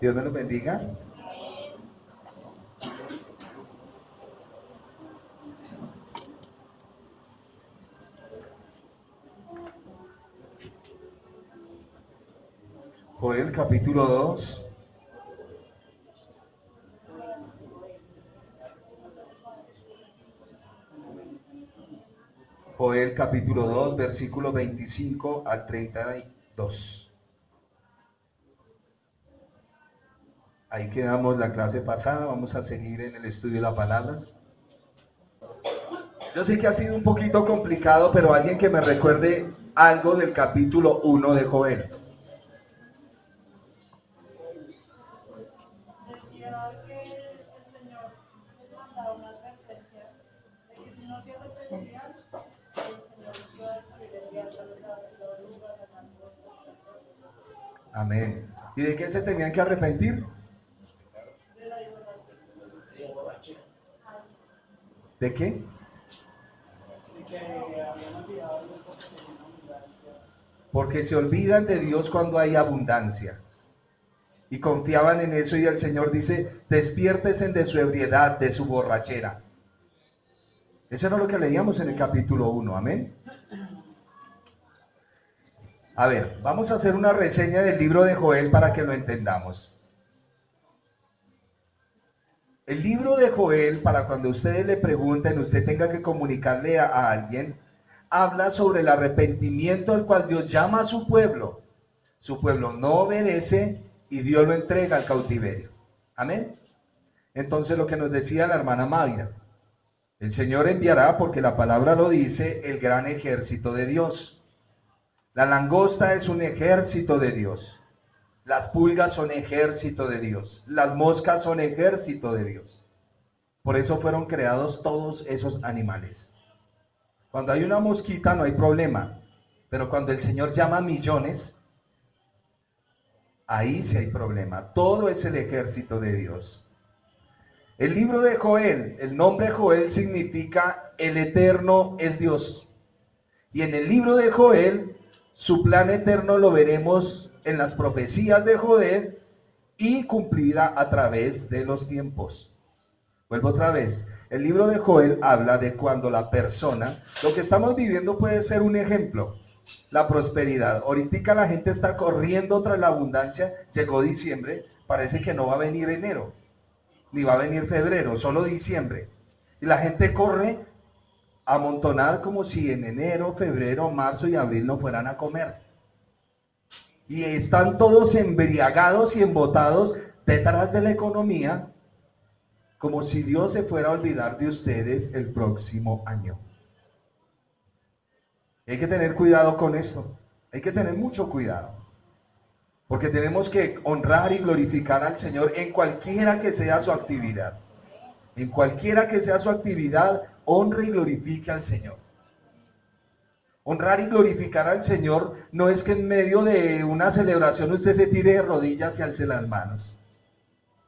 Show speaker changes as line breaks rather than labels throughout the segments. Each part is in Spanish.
Dios me los bendiga. Joel capítulo 2. Joel capítulo 2, versículo 25 al 32. Ahí quedamos la clase pasada, vamos a seguir en el estudio de la palabra. Yo sé que ha sido un poquito complicado, pero alguien que me recuerde algo del capítulo 1 de Joel.
Decía que el Señor les mandaba una advertencia de que si no se arrepentían, el Señor les iba a destruir el viaje a los lugares más.
Amén. ¿Y de qué se tenían que arrepentir?
De la idolatría.
¿De qué? Porque se olvidan de Dios cuando hay abundancia. Y confiaban en eso, y el Señor dice, despiértense de su ebriedad, de su borrachera. Eso era lo que leíamos en el capítulo 1, amén. A ver, vamos a hacer una reseña del libro de Joel para que lo entendamos. El libro de Joel, para cuando ustedes le pregunten, usted tenga que comunicarle a alguien, habla sobre el arrepentimiento al cual Dios llama a su pueblo. Su pueblo no obedece y Dios lo entrega al cautiverio. Amén. Entonces lo que nos decía la hermana Mayra, el Señor enviará, porque la palabra lo dice, el gran ejército de Dios. La langosta es un ejército de Dios. Las pulgas son ejército de Dios. Las moscas son ejército de Dios. Por eso fueron creados todos esos animales. Cuando hay una mosquita no hay problema. Pero cuando el Señor llama a millones, ahí sí hay problema. Todo es el ejército de Dios. El libro de Joel, el nombre Joel significa el eterno es Dios. Y en el libro de Joel, su plan eterno lo veremos en las profecías de Joel y cumplida a través de los tiempos. Vuelvo otra vez. El libro de Joel habla de cuando la persona, lo que estamos viviendo puede ser un ejemplo, la prosperidad. Ahorita la gente está corriendo tras la abundancia, llegó diciembre, parece que no va a venir enero, ni va a venir febrero, solo diciembre. Y la gente corre a amontonar como si en enero, febrero, marzo y abril no fueran a comer. Y están todos embriagados y embotados detrás de la economía, como si Dios se fuera a olvidar de ustedes el próximo año. Hay que tener cuidado con esto. Hay que tener mucho cuidado. Porque tenemos que honrar y glorificar al Señor en cualquiera que sea su actividad. En cualquiera que sea su actividad, honre y glorifique al Señor. Honrar y glorificar al Señor no es que en medio de una celebración usted se tire de rodillas y alce las manos.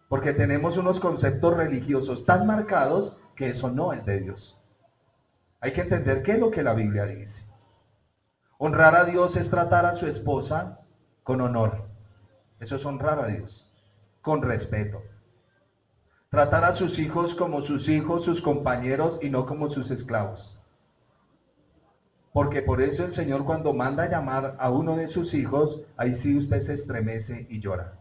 Porque tenemos unos conceptos religiosos tan marcados que eso no es de Dios. Hay que entender qué es lo que la Biblia dice. Honrar a Dios es tratar a su esposa con honor. Eso es honrar a Dios, con respeto. Tratar a sus hijos como sus hijos, sus compañeros y no como sus esclavos. Porque por eso el Señor cuando manda llamar a uno de sus hijos, ahí sí usted se estremece y llora.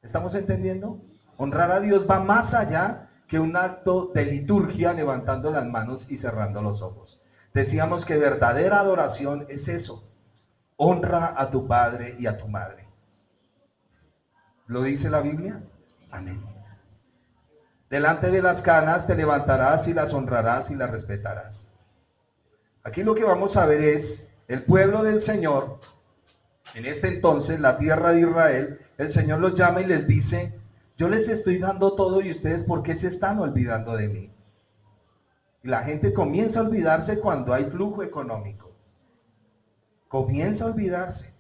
¿Estamos entendiendo? Honrar a Dios va más allá que un acto de liturgia levantando las manos y cerrando los ojos. Decíamos que verdadera adoración es eso. Honra a tu padre y a tu madre. ¿Lo dice la Biblia? Amén. Delante de las canas te levantarás y las honrarás y las respetarás. Aquí lo que vamos a ver es el pueblo del Señor, en este entonces, la tierra de Israel, el Señor los llama y les dice, yo les estoy dando todo y ustedes, ¿por qué se están olvidando de mí? Y la gente comienza a olvidarse cuando hay flujo económico. Comienza a olvidarse.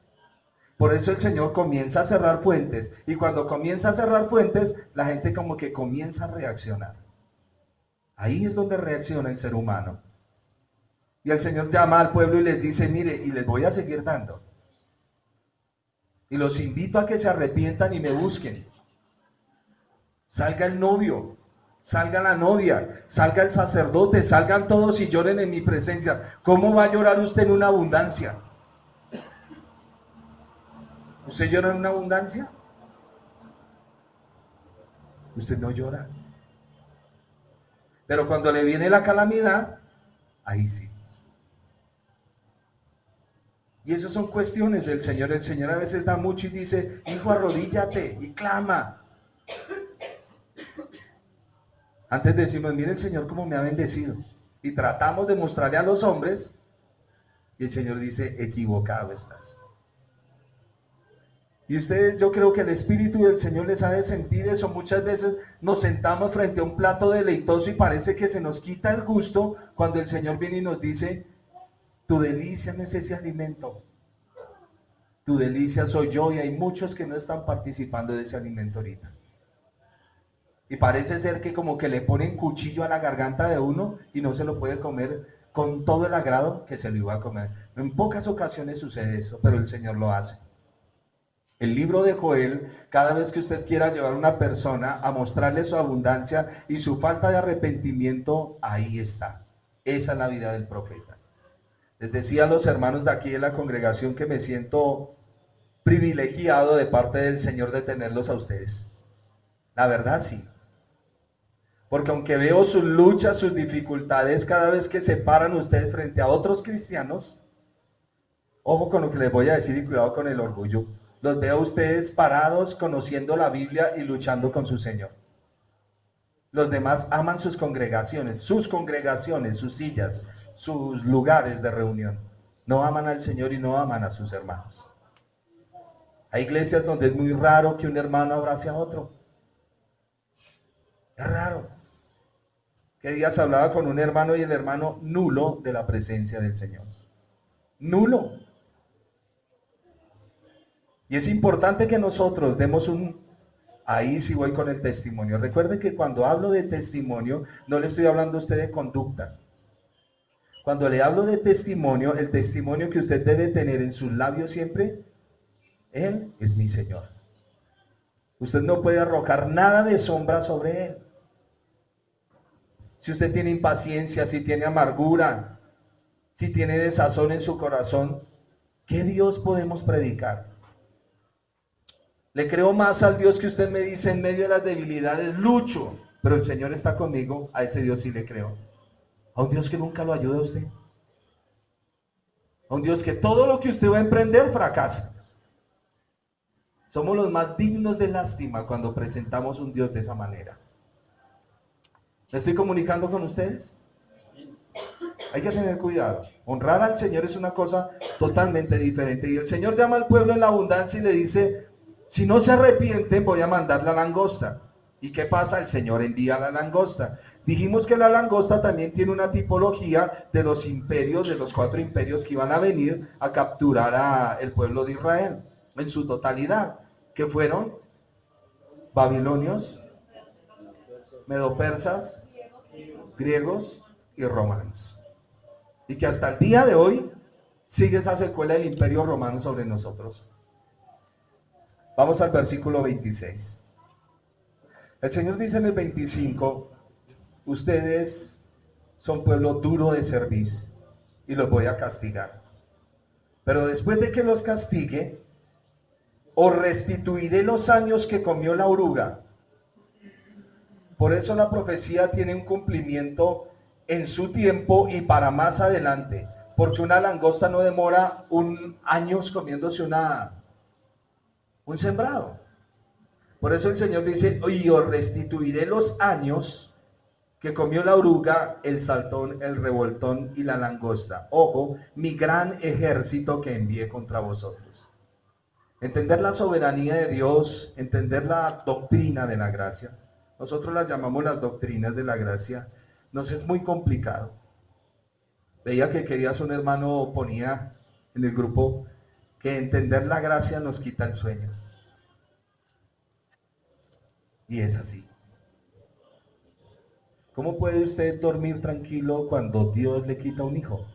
Por eso el Señor comienza a cerrar fuentes. Y cuando comienza a cerrar fuentes, la gente como que comienza a reaccionar. Ahí es donde reacciona el ser humano. Y el Señor llama al pueblo y les dice, mire, y les voy a seguir dando. Y los invito a que se arrepientan y me busquen. Salga el novio, salga la novia, salga el sacerdote, salgan todos y lloren en mi presencia. ¿Cómo va a llorar usted en una abundancia? ¿Usted llora en una abundancia? Usted no llora. Pero cuando le viene la calamidad, ahí sí. Y eso son cuestiones del Señor. El Señor a veces da mucho y dice, hijo, arrodíllate y clama. Antes decimos, mire el Señor cómo me ha bendecido. Y tratamos de mostrarle a los hombres, y el Señor dice, equivocado estás. Y ustedes, yo creo que el Espíritu del Señor les ha de sentir eso. Muchas veces nos sentamos frente a un plato deleitoso y parece que se nos quita el gusto cuando el Señor viene y nos dice, tu delicia no es ese alimento. Tu delicia soy yo, y hay muchos que no están participando de ese alimento ahorita. Y parece ser que como que le ponen cuchillo a la garganta de uno y no se lo puede comer con todo el agrado que se lo iba a comer. En pocas ocasiones sucede eso, pero el Señor lo hace. El libro de Joel, cada vez que usted quiera llevar a una persona a mostrarle su abundancia y su falta de arrepentimiento, ahí está. Esa es la vida del profeta. Les decía a los hermanos de aquí de la congregación que me siento privilegiado de parte del Señor de tenerlos a ustedes. La verdad sí. Porque aunque veo sus luchas, sus dificultades, cada vez que se paran ustedes frente a otros cristianos, ojo con lo que les voy a decir y cuidado con el orgullo, los veo a ustedes parados, conociendo la Biblia y luchando con su Señor. Los demás aman sus congregaciones, sus sillas, sus lugares de reunión. No aman al Señor y no aman a sus hermanos. Hay iglesias donde es muy raro que un hermano abrace a otro. Es raro. ¿Qué días hablaba con un hermano y el hermano nulo de la presencia del Señor? Nulo. Y es importante que nosotros demos ahí sí voy con el testimonio. Recuerden que cuando hablo de testimonio, no le estoy hablando a usted de conducta. Cuando le hablo de testimonio, el testimonio que usted debe tener en sus labios siempre, Él es mi Señor. Usted no puede arrojar nada de sombra sobre Él. Si usted tiene impaciencia, si tiene amargura, si tiene desazón en su corazón, ¿qué Dios podemos predicar? Le creo más al Dios que usted me dice en medio de las debilidades, lucho, pero el Señor está conmigo. A ese Dios sí le creo. A un Dios que nunca lo ayuda a usted. A un Dios que todo lo que usted va a emprender fracasa. Somos los más dignos de lástima cuando presentamos un Dios de esa manera. ¿Me estoy comunicando con ustedes? Hay que tener cuidado. Honrar al Señor es una cosa totalmente diferente. Y el Señor llama al pueblo en la abundancia y le dice, si no se arrepienten, voy a mandar la langosta. ¿Y qué pasa? El Señor envía la langosta. Dijimos que la langosta también tiene una tipología de los imperios, de los 4 imperios que iban a venir a capturar al pueblo de Israel en su totalidad, que fueron babilonios, medopersas, griegos y romanos. Y que hasta el día de hoy sigue esa secuela del imperio romano sobre nosotros. Vamos al versículo 26. El Señor dice en el 25, ustedes son pueblo duro de servir y los voy a castigar. Pero después de que los castigue, os restituiré los años que comió la oruga. Por eso la profecía tiene un cumplimiento en su tiempo y para más adelante. Porque una langosta no demora años comiéndose un sembrado. Por eso el Señor dice, y os restituiré los años que comió la oruga, el saltón, el revoltón y la langosta. Ojo, mi gran ejército que envié contra vosotros. Entender la soberanía de Dios, entender la doctrina de la gracia. Nosotros las llamamos las doctrinas de la gracia. Nos es muy complicado. Veía que querías un hermano ponía en el grupo que entender la gracia nos quita el sueño. Y es así. ¿Cómo puede usted dormir tranquilo cuando Dios le quita un hijo?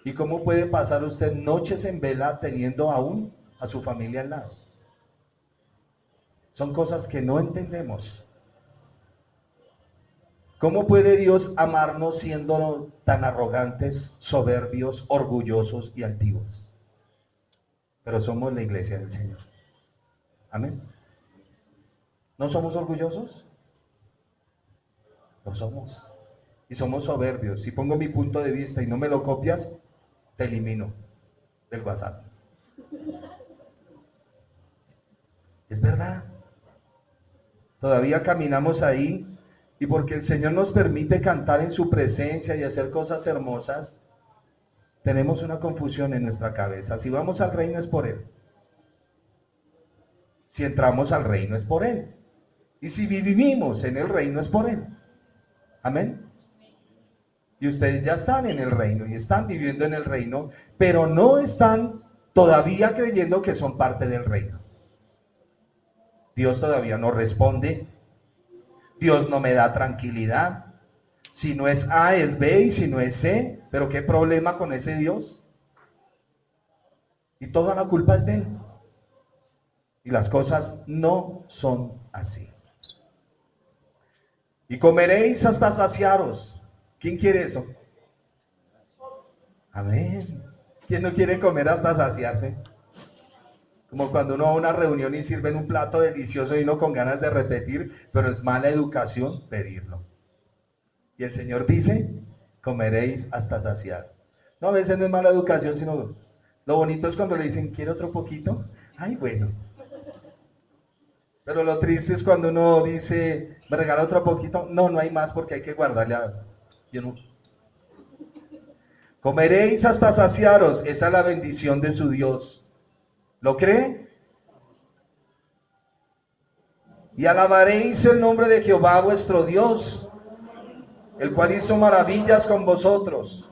¿Y cómo puede pasar usted noches en vela teniendo aún a su familia al lado? Son cosas que no entendemos. ¿Cómo puede Dios amarnos siendo tan arrogantes, soberbios, orgullosos y altivos? Pero somos la iglesia del Señor. Amén. ¿No somos orgullosos? Lo somos. Y somos soberbios. Si pongo mi punto de vista y no me lo copias, te elimino del WhatsApp. Es verdad. Todavía caminamos ahí, y porque el Señor nos permite cantar en su presencia y hacer cosas hermosas, tenemos una confusión en nuestra cabeza. Si vamos al reino es por Él. Si entramos al reino es por Él. Y si vivimos en el reino es por Él. Amén. Y ustedes ya están en el reino y están viviendo en el reino, pero no están todavía creyendo que son parte del reino. Dios todavía no responde. Dios no me da tranquilidad. Si no es A es B y si no es C. Pero ¿qué problema con ese Dios? Y toda la culpa es de Él. Y las cosas no son así. Y comeréis hasta saciaros. ¿Quién quiere eso? Amén. ¿Quién no quiere comer hasta saciarse? Como cuando uno va a una reunión y sirven un plato delicioso y uno con ganas de repetir, pero es mala educación pedirlo. Y el Señor dice, comeréis hasta saciar. No, a veces no es mala educación, sino lo bonito es cuando le dicen, ¿quiere otro poquito? Ay, bueno. Pero lo triste es cuando uno dice, ¿me regala otro poquito? No, no hay más porque hay que guardarle a... Yo no. Comeréis hasta saciaros, esa es la bendición de su Dios. ¿Lo cree? Y alabaréis el nombre de Jehová vuestro Dios, el cual hizo maravillas con vosotros,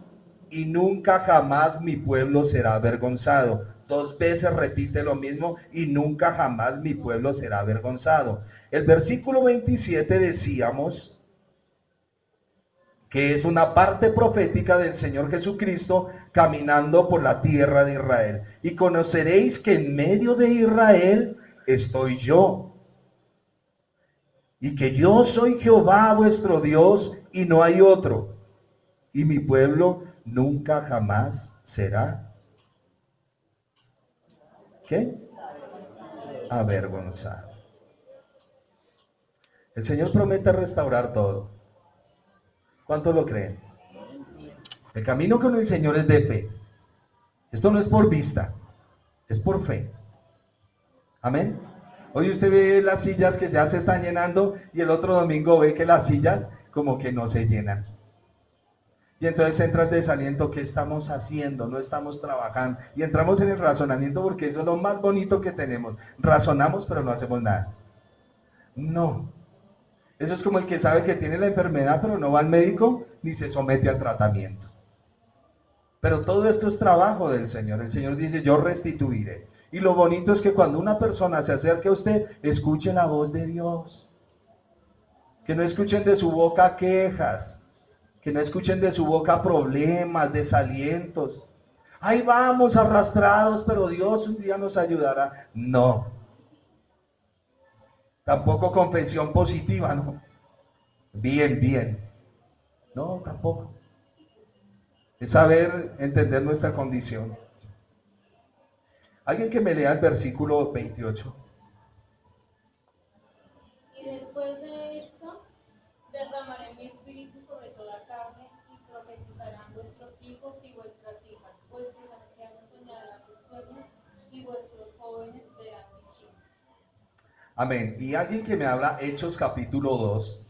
y nunca jamás mi pueblo será avergonzado. 2 veces repite lo mismo, y nunca jamás mi pueblo será avergonzado. El versículo 27 decíamos que es una parte profética del Señor Jesucristo caminando por la tierra de Israel. Y conoceréis que en medio de Israel estoy yo, y que yo soy Jehová vuestro Dios, y no hay otro, y mi pueblo nunca jamás será, ¿qué? Avergonzado. El Señor promete restaurar todo. ¿Cuántos lo creen? El camino con el Señor es de fe. Esto no es por vista, es por fe. Amén. Hoy usted ve las sillas que ya se están llenando y el otro domingo ve que las sillas como que no se llenan. Y entonces entra el desaliento. ¿Qué estamos haciendo? No estamos trabajando. Y entramos en el razonamiento, porque eso es lo más bonito que tenemos. Razonamos pero no hacemos nada. No. Eso es como el que sabe que tiene la enfermedad pero no va al médico ni se somete al tratamiento. Pero todo esto es trabajo del Señor. El Señor dice, yo restituiré. Y lo bonito es que cuando una persona se acerque a usted, escuche la voz de Dios. Que no escuchen de su boca quejas. Que no escuchen de su boca problemas, desalientos. Ahí vamos arrastrados, pero Dios un día nos ayudará. No. Tampoco confesión positiva, ¿no? Bien, bien. No, tampoco. Es saber entender nuestra condición. Alguien que me lea el versículo 28.
Y después de esto, derramaré mi espíritu sobre toda carne, y profetizarán vuestros hijos y vuestras hijas, vuestros ancianos soñarán sueños, y vuestros jóvenes verán visiones.
Amén. Y alguien que me habla, Hechos capítulo 2.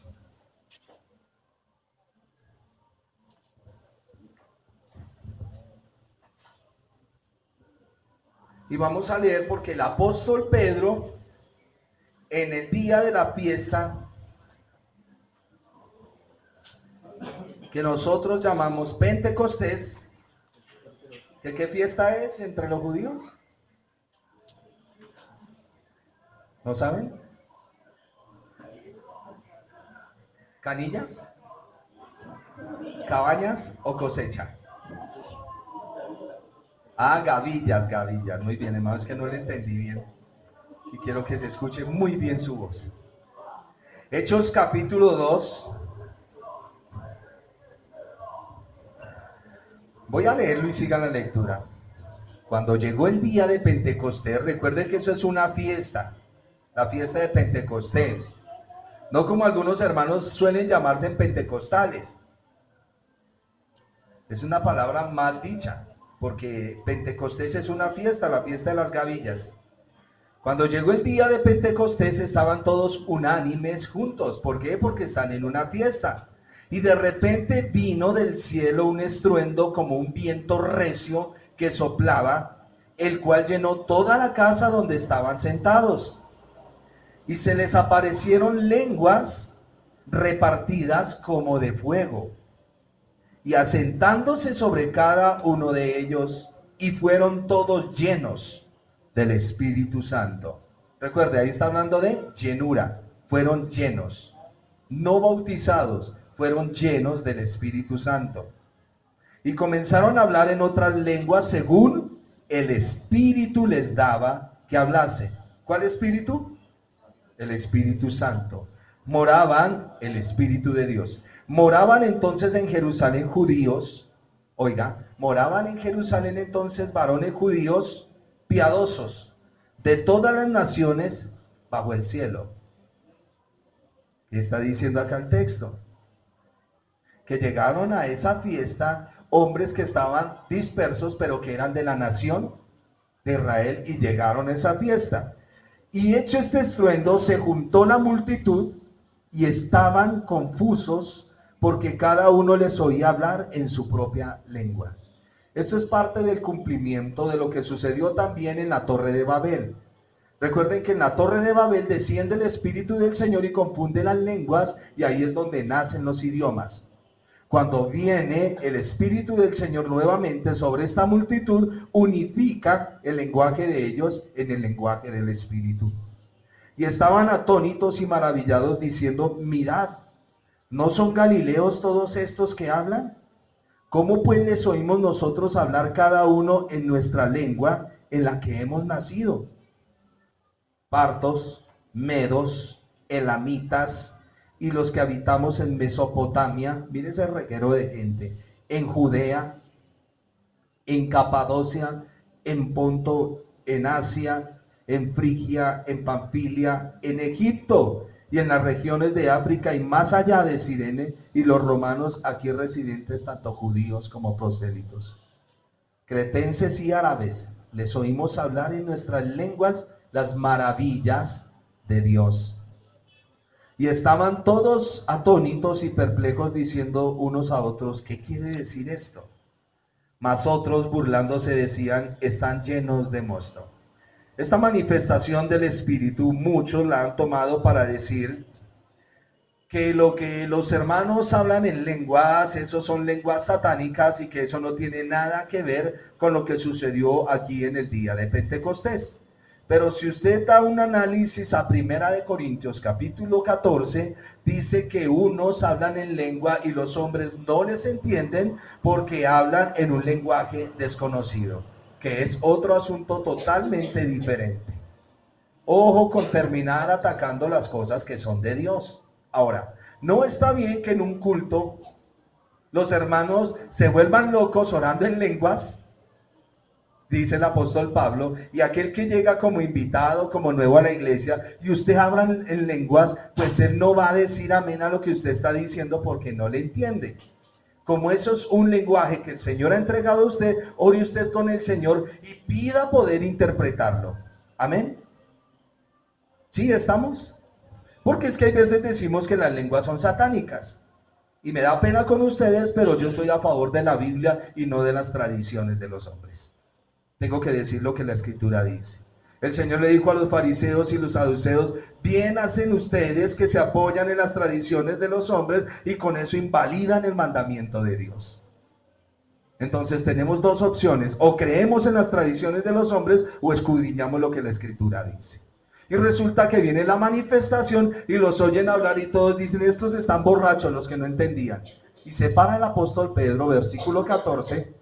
Y vamos a leer porque el apóstol Pedro, en el día de la fiesta, que nosotros llamamos Pentecostés, ¿que qué fiesta es entre los judíos? ¿No saben? ¿Canillas? ¿Cabañas o cosecha? Ah, gavillas, gavillas. Muy bien, hermano, es que no le entendí bien. Y quiero que se escuche muy bien su voz. Hechos capítulo 2. Voy a leerlo y sigan la lectura. Cuando llegó el día de Pentecostés, recuerden que eso es una fiesta, la fiesta de Pentecostés. No como algunos hermanos suelen llamarse pentecostales. Es una palabra mal dicha, porque Pentecostés es una fiesta, la fiesta de las gavillas. Cuando llegó el día de Pentecostés estaban todos unánimes juntos. ¿Por qué? Porque están en una fiesta. Y de repente vino del cielo un estruendo como un viento recio que soplaba, el cual llenó toda la casa donde estaban sentados. Y se les aparecieron lenguas repartidas como de fuego, y asentándose sobre cada uno de ellos, y fueron todos llenos del Espíritu Santo. Recuerde, ahí está hablando de llenura. Fueron llenos, no bautizados, fueron llenos del Espíritu Santo. Y comenzaron a hablar en otras lenguas según el Espíritu les daba que hablase. ¿Cuál Espíritu? El Espíritu Santo. Moraban, el Espíritu de Dios. Moraban entonces en Jerusalén judíos, moraban en Jerusalén entonces varones judíos piadosos de todas las naciones bajo el cielo. ¿Qué está diciendo acá el texto? Que llegaron a esa fiesta hombres que estaban dispersos, pero que eran de la nación de Israel, y llegaron a esa fiesta. Y hecho este estruendo, se juntó la multitud y estaban confusos, porque cada uno les oía hablar en su propia lengua. Esto es parte del cumplimiento de lo que sucedió también en la Torre de Babel. Recuerden que en la Torre de Babel desciende el Espíritu del Señor y confunde las lenguas, y ahí es donde nacen los idiomas. Cuando viene el Espíritu del Señor nuevamente sobre esta multitud, unifica el lenguaje de ellos en el lenguaje del Espíritu. Y estaban atónitos y maravillados diciendo: mirad, ¿no son galileos todos estos que hablan? ¿Cómo pues les oímos nosotros hablar cada uno en nuestra lengua en la que hemos nacido? Partos, medos, elamitas, y los que habitamos en Mesopotamia, mire ese reguero de gente, en Judea, en Capadocia, en Ponto, en Asia, en Frigia, en Panfilia, en Egipto y en las regiones de África y más allá de Cirene, y los romanos aquí residentes, tanto judíos como prosélitos, cretenses y árabes, les oímos hablar en nuestras lenguas las maravillas de Dios. Y estaban todos atónitos y perplejos, diciendo unos a otros: ¿qué quiere decir esto? Mas otros, burlándose, decían: están llenos de mosto. Esta manifestación del Espíritu muchos la han tomado para decir que lo que los hermanos hablan en lenguas, eso son lenguas satánicas, y que eso no tiene nada que ver con lo que sucedió aquí en el día de Pentecostés. Pero si usted da un análisis a 1 Corintios capítulo 14, dice que unos hablan en lengua y los hombres no les entienden porque hablan en un lenguaje desconocido, que es otro asunto totalmente diferente. Ojo con terminar atacando las cosas que son de Dios. Ahora, no está bien que en un culto los hermanos se vuelvan locos orando en lenguas, dice el apóstol Pablo, y aquel que llega como invitado, como nuevo a la iglesia, y usted habla en lenguas, pues él no va a decir amén a lo que usted está diciendo porque no le entiende. Como eso es un lenguaje que el Señor ha entregado a usted, ore usted con el Señor y pida poder interpretarlo. Amén. ¿Sí estamos? Porque es que hay veces decimos que las lenguas son satánicas. Y me da pena con ustedes, pero yo estoy a favor de la Biblia y no de las tradiciones de los hombres. Tengo que decir lo que la Escritura dice. El Señor le dijo a los fariseos y los saduceos: bien hacen ustedes que se apoyan en las tradiciones de los hombres y con eso invalidan el mandamiento de Dios. Entonces tenemos dos opciones: o creemos en las tradiciones de los hombres o escudriñamos lo que la Escritura dice. Y resulta que viene la manifestación y los oyen hablar y todos dicen: estos están borrachos, los que no entendían. Y se para el apóstol Pedro, versículo 14,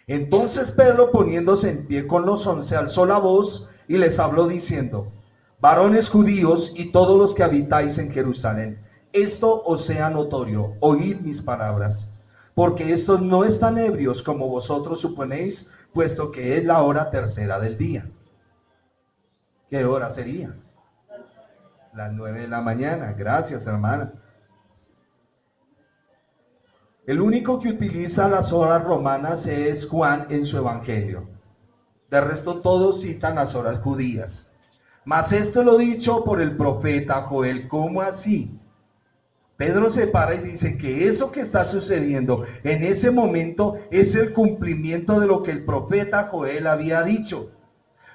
Entonces Pedro, poniéndose en pie con los 11, alzó la voz y les habló diciendo: varones judíos y todos los que habitáis en Jerusalén, esto os sea notorio, oíd mis palabras, porque estos no están ebrios como vosotros suponéis, puesto que es la hora tercera del día. ¿Qué hora sería? Las 9 de la mañana. Gracias, hermana. El único que utiliza las horas romanas es Juan en su evangelio. De resto todos citan las horas judías. Mas esto lo dicho por el profeta Joel. ¿Cómo así? Pedro se para y dice que eso que está sucediendo en ese momento es el cumplimiento de lo que el profeta Joel había dicho.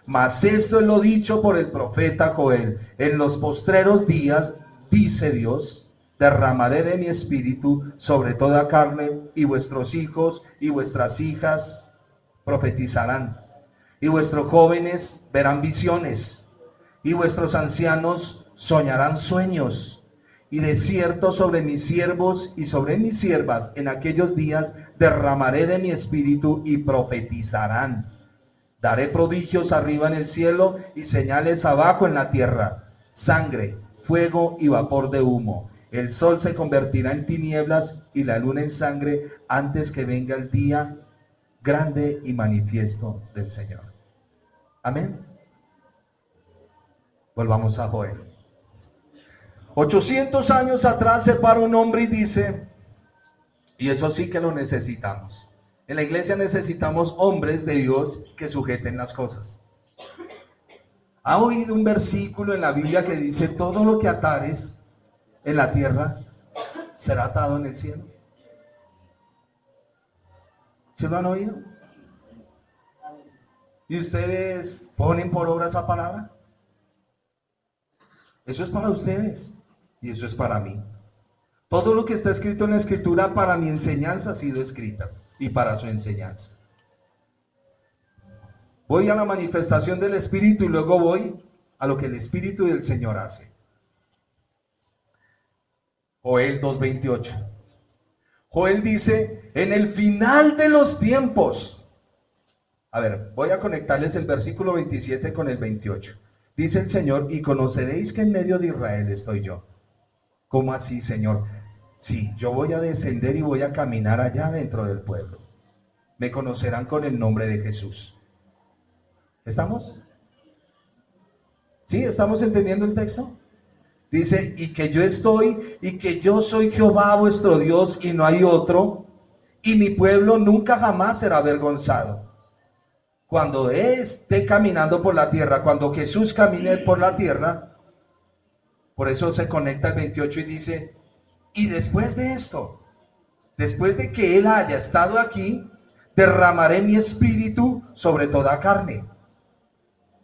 Mas esto es lo dicho por el profeta Joel: en los postreros días, dice Dios, derramaré de mi espíritu sobre toda carne, y vuestros hijos y vuestras hijas profetizarán, y vuestros jóvenes verán visiones, y vuestros ancianos soñarán sueños. Y de cierto sobre mis siervos y sobre mis siervas en aquellos días derramaré de mi espíritu y profetizarán. Daré prodigios arriba en el cielo y señales abajo en la tierra: sangre, fuego y vapor de humo. El sol se convertirá en tinieblas y la luna en sangre antes que venga el día grande y manifiesto del Señor. Amén. Volvamos a Joel. 800 años atrás se para un hombre y dice, y eso sí que lo necesitamos. En la iglesia necesitamos hombres de Dios que sujeten las cosas. ¿Ha oído un versículo en la Biblia que dice: todo lo que atares en la tierra será atado en el cielo? ¿Se lo han oído? ¿Y ustedes ponen por obra esa palabra? Eso es para ustedes y eso es para mí. Todo lo que está escrito en la Escritura para mi enseñanza ha sido escrita y para su enseñanza. Voy a la manifestación del Espíritu y luego voy a lo que el Espíritu del Señor hace. Joel 2:28. Joel dice: en el final de los tiempos. A ver, voy a conectarles el versículo 27 con el 28. Dice el Señor: y conoceréis que en medio de Israel estoy yo. ¿Cómo así, Señor? Sí, yo voy a descender y voy a caminar allá dentro del pueblo. Me conocerán con el nombre de Jesús. ¿Estamos? ¿Sí? ¿Estamos entendiendo el texto? Dice: y que yo estoy, y que yo soy Jehová vuestro Dios, y no hay otro, y mi pueblo nunca jamás será avergonzado. Cuando esté caminando por la tierra, cuando Jesús camine por la tierra, por eso se conecta el 28 y dice: y después de esto, después de que Él haya estado aquí, derramaré mi espíritu sobre toda carne.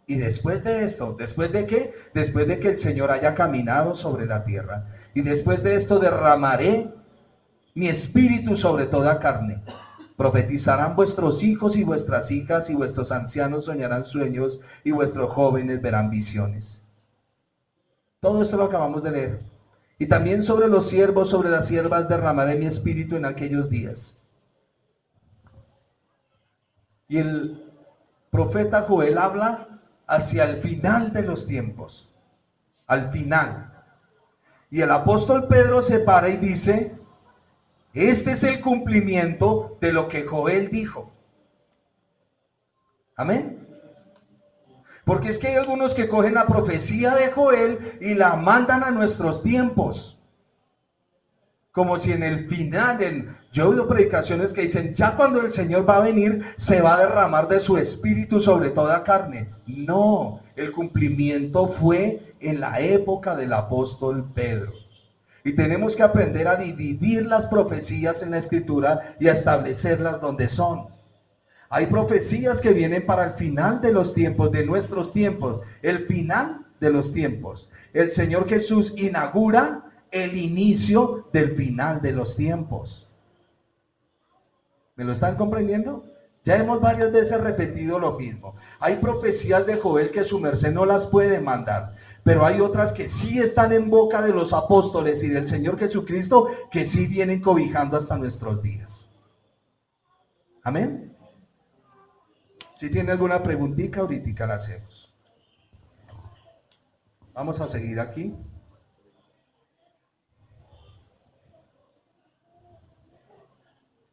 Y después de esto, ¿después de qué? Después de que el Señor haya caminado sobre la tierra. Y después de esto derramaré mi espíritu sobre toda carne. Profetizarán vuestros hijos y vuestras hijas, y vuestros ancianos soñarán sueños, y vuestros jóvenes verán visiones. Todo esto lo acabamos de leer. Y también sobre los siervos, sobre las siervas derramaré mi espíritu en aquellos días. Y el profeta Joel habla hacia el final de los tiempos. Al final. Y el apóstol Pedro se para y dice: este es el cumplimiento de lo que Joel dijo. Amén. Porque es que hay algunos que cogen la profecía de Joel y la mandan a nuestros tiempos. Como si en el final, yo he oído predicaciones que dicen: ya cuando el Señor va a venir, se va a derramar de su espíritu sobre toda carne. No, el cumplimiento fue en la época del apóstol Pedro. Y tenemos que aprender a dividir las profecías en la Escritura y a establecerlas donde son. Hay profecías que vienen para el final de los tiempos, de nuestros tiempos. El final de los tiempos. El Señor Jesús inaugura el inicio del final de los tiempos. ¿Me lo están comprendiendo? Ya hemos varias veces repetido lo mismo. Hay profecías de Joel que su merced no las puede mandar, pero hay otras que sí están en boca de los apóstoles y del Señor Jesucristo, que sí vienen cobijando hasta nuestros días. Amén. Si tiene alguna preguntita, ahorita la hacemos. Vamos a seguir aquí.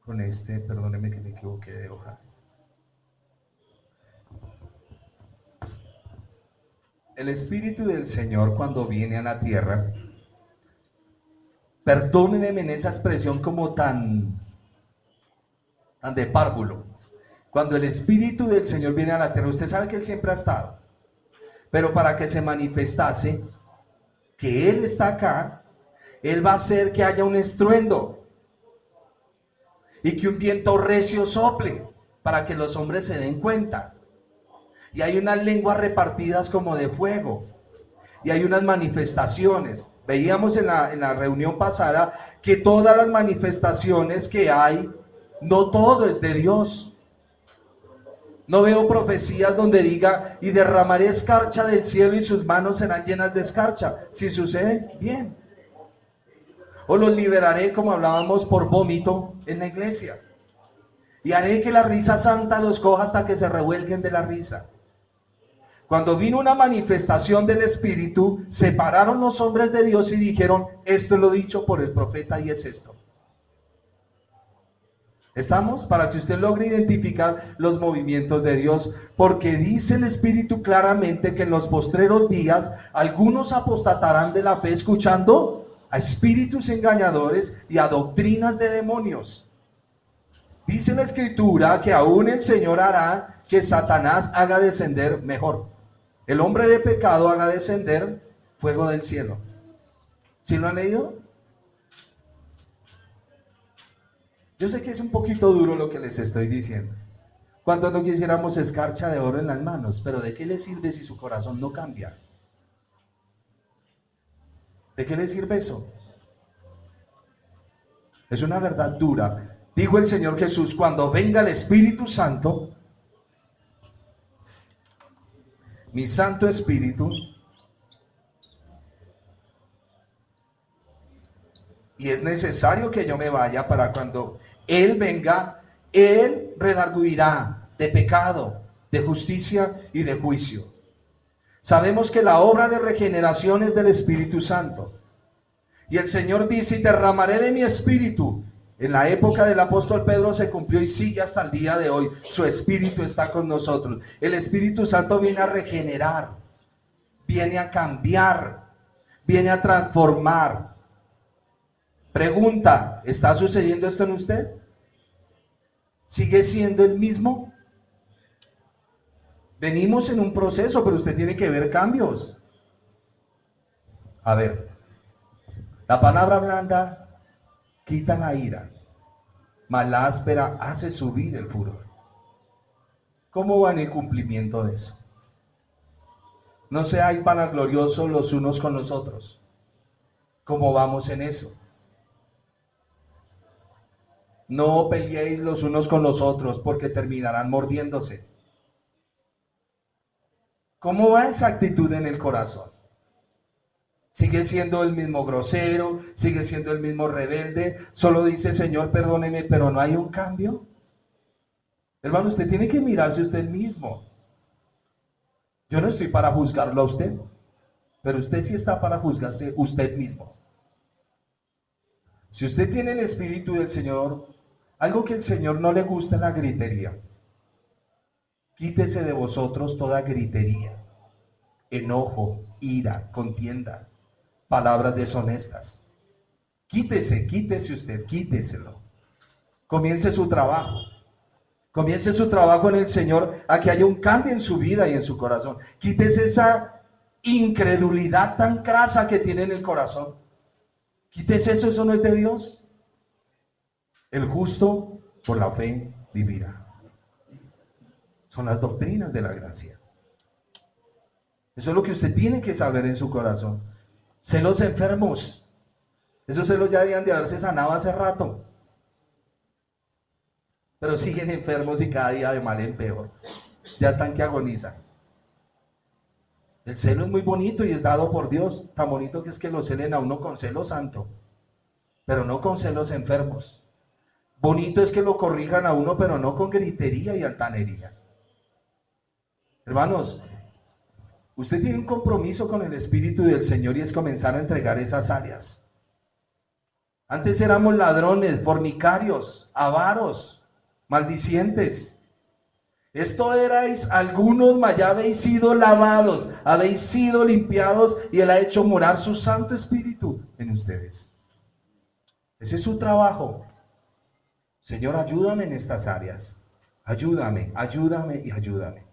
Con este, perdóneme que me equivoqué de hoja. El Espíritu del Señor cuando viene a la tierra, perdónenme en esa expresión como tan de párvulo. Cuando el Espíritu del Señor viene a la tierra, usted sabe que Él siempre ha estado, pero para que se manifestase que Él está acá, Él va a hacer que haya un estruendo y que un viento recio sople para que los hombres se den cuenta. Y hay unas lenguas repartidas como de fuego. Y hay unas manifestaciones. Veíamos en la reunión pasada que todas las manifestaciones que hay, no todo es de Dios. No veo profecías donde diga, y derramaré escarcha del cielo y sus manos serán llenas de escarcha. Si sucede, bien. O los liberaré, como hablábamos, por vómito en la iglesia. Y haré que la risa santa los coja hasta que se revuelquen de la risa. Cuando vino una manifestación del Espíritu, separaron los hombres de Dios y dijeron, esto es lo dicho por el profeta y es esto. ¿Estamos? Para que usted logre identificar los movimientos de Dios, porque dice el Espíritu claramente que en los postreros días algunos apostatarán de la fe escuchando a espíritus engañadores y a doctrinas de demonios. Dice la Escritura que aún el Señor hará que Satanás haga descender mejor. El hombre de pecado haga descender fuego del cielo. ¿Sí lo han leído? Yo sé que es un poquito duro lo que les estoy diciendo. ¿Cuántos no quisiéramos escarcha de oro en las manos? Pero ¿de qué le sirve si su corazón no cambia? ¿De qué le sirve eso? Es una verdad dura. Dijo el Señor Jesús, cuando venga el Espíritu Santo, mi Santo Espíritu, y es necesario que yo me vaya para cuando Él venga, Él redarguirá de pecado, de justicia y de juicio. Sabemos que la obra de regeneración es del Espíritu Santo. Y el Señor dice, y derramaré de mi Espíritu. En la época del apóstol Pedro se cumplió y sigue hasta el día de hoy. Su Espíritu está con nosotros. El Espíritu Santo viene a regenerar, viene a cambiar, viene a transformar. Pregunta, ¿está sucediendo esto en usted? ¿Sigue siendo el mismo? Venimos en un proceso, pero usted tiene que ver cambios. A ver, la palabra blanda quita la ira, mas la áspera hace subir el furor. ¿Cómo va en el cumplimiento de eso? No seáis vanagloriosos los unos con los otros. ¿Cómo vamos en eso? No peleéis los unos con los otros porque terminarán mordiéndose. ¿Cómo va esa actitud en el corazón? Sigue siendo el mismo grosero, sigue siendo el mismo rebelde, solo dice, Señor, perdóneme, pero no hay un cambio. Hermano, usted tiene que mirarse usted mismo. Yo no estoy para juzgarlo a usted, pero usted sí está para juzgarse usted mismo. Si usted tiene el Espíritu del Señor, algo que el Señor no le gusta es la gritería. Quítese de vosotros toda gritería, enojo, ira, contienda, palabras deshonestas. Quítese usted, quíteselo. Comience su trabajo. Comience su trabajo en el Señor a que haya un cambio en su vida y en su corazón. Quítese esa incredulidad tan crasa que tiene en el corazón. Quítese eso, eso no es de Dios. El justo por la fe vivirá. Son las doctrinas de la gracia. Eso es lo que usted tiene que saber en su corazón. Celos enfermos. Esos celos ya debían de haberse sanado hace rato. Pero siguen enfermos y cada día de mal en peor. Ya están que agonizan. El celo es muy bonito y es dado por Dios. Tan bonito que es que lo celen a uno con celo santo. Pero no con celos enfermos. Bonito es que lo corrijan a uno, pero no con gritería y altanería. Hermanos, usted tiene un compromiso con el Espíritu del Señor y es comenzar a entregar esas áreas. Antes éramos ladrones, fornicarios, avaros, maldicientes. Esto erais algunos, mas ya habéis sido lavados, habéis sido limpiados y Él ha hecho morar su Santo Espíritu en ustedes. Ese es su trabajo. Señor, ayúdame en estas áreas. Ayúdame, ayúdame y ayúdame.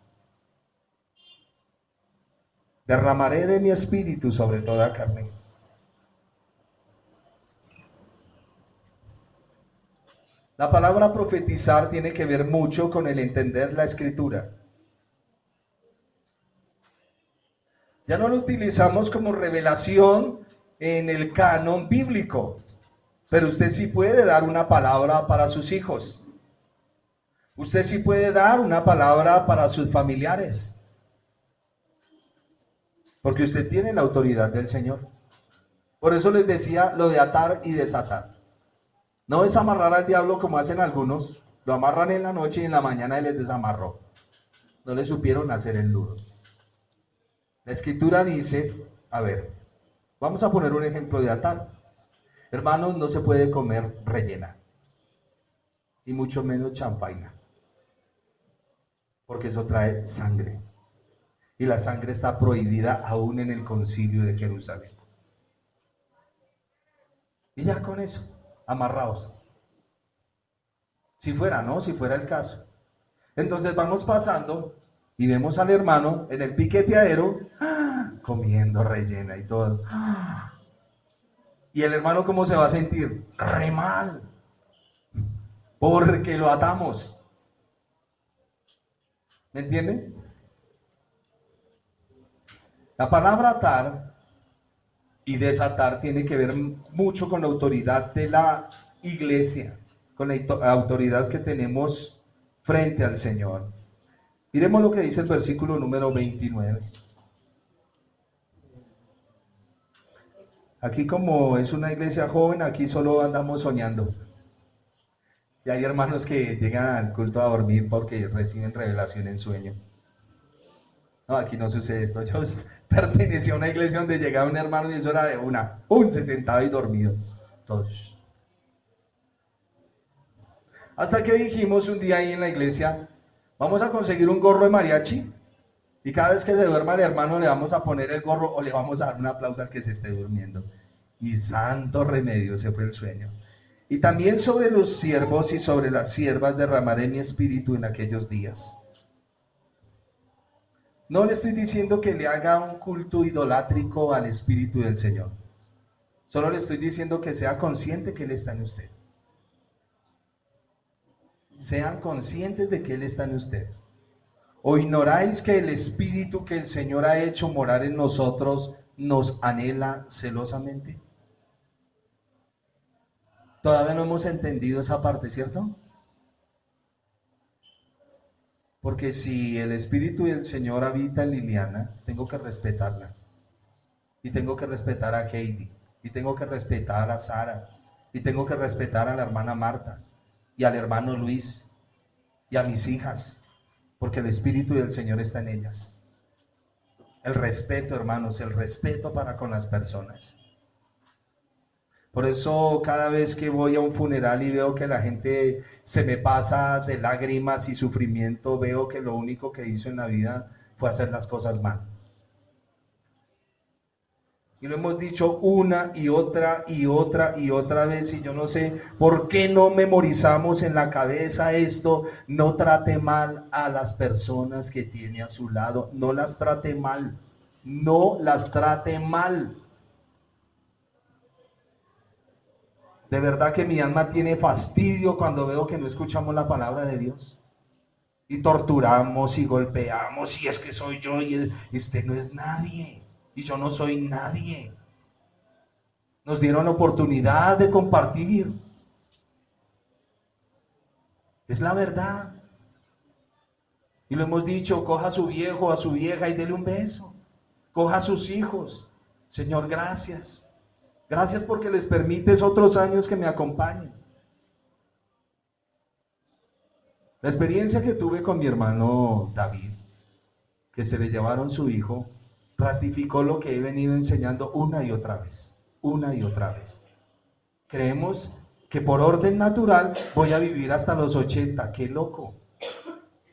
Derramaré de mi espíritu sobre toda carne. La palabra profetizar tiene que ver mucho con el entender la escritura. Ya no lo utilizamos como revelación en el canon bíblico, pero usted sí puede dar una palabra para sus hijos. Usted sí puede dar una palabra para sus familiares. Porque usted tiene la autoridad del Señor. Por eso les decía lo de atar y desatar. No es amarrar al diablo como hacen algunos. Lo amarran en la noche y en la mañana él les desamarró. No le supieron hacer el nudo. La escritura dice, a ver, vamos a poner un ejemplo de atar. Hermanos, no se puede comer rellena. Y mucho menos champaina. Porque eso trae sangre. Y la sangre está prohibida aún en el concilio de Jerusalén. Y ya con eso, amarrados. Si fuera, ¿no? Si fuera el caso. Entonces vamos pasando y vemos al hermano en el piqueteadero comiendo rellena y todo. Y el hermano, ¿cómo se va a sentir? Re mal. Porque lo atamos. ¿Me entienden? La palabra atar y desatar tiene que ver mucho con la autoridad de la iglesia, con la autoridad que tenemos frente al Señor. Miremos lo que dice el versículo número 29. Aquí, como es una iglesia joven, aquí solo andamos soñando. Y hay hermanos que llegan al culto a dormir porque reciben revelación en sueño. No, aquí no sucede esto. Yo pertenecía a una iglesia donde llegaba un hermano y eso era de una. Se sentaba y dormido. Todos. Hasta que dijimos un día ahí en la iglesia, vamos a conseguir un gorro de mariachi. Y cada vez que se duerma el hermano le vamos a poner el gorro o le vamos a dar un aplauso al que se esté durmiendo. Y santo remedio, se fue el sueño. Y también sobre los siervos y sobre las siervas derramaré mi espíritu en aquellos días. No le estoy diciendo que le haga un culto idolátrico al Espíritu del Señor. Solo le estoy diciendo que sea consciente que Él está en usted. Sean conscientes de que Él está en usted. ¿O ignoráis que el Espíritu que el Señor ha hecho morar en nosotros nos anhela celosamente? Todavía no hemos entendido esa parte, ¿cierto? Porque si el Espíritu del Señor habita en Liliana, tengo que respetarla. Y tengo que respetar a Heidi. Y tengo que respetar a Sara. Y tengo que respetar a la hermana Marta. Y al hermano Luis. Y a mis hijas. Porque el Espíritu del Señor está en ellas. El respeto, hermanos, el respeto para con las personas. Por eso cada vez que voy a un funeral y veo que la gente se me pasa de lágrimas y sufrimiento, veo que lo único que hizo en la vida fue hacer las cosas mal. Y lo hemos dicho una y otra y otra y otra vez, y yo no sé por qué no memorizamos en la cabeza esto: no trate mal a las personas que tiene a su lado, no las trate mal, no las trate mal. De verdad que mi alma tiene fastidio cuando veo que no escuchamos la palabra de Dios. Y torturamos y golpeamos, y es que soy yo, y usted no es nadie, y yo no soy nadie. Nos dieron la oportunidad de compartir. Es la verdad. Y lo hemos dicho: coja a su viejo, a su vieja y dele un beso. Coja a sus hijos. Señor, gracias. Gracias porque les permites otros años que me acompañen. La experiencia que tuve con mi hermano David que se le llevaron su hijo, ratificó lo que he venido enseñando una y otra vez, una y otra vez. Creemos que por orden natural voy a vivir hasta los 80, qué loco.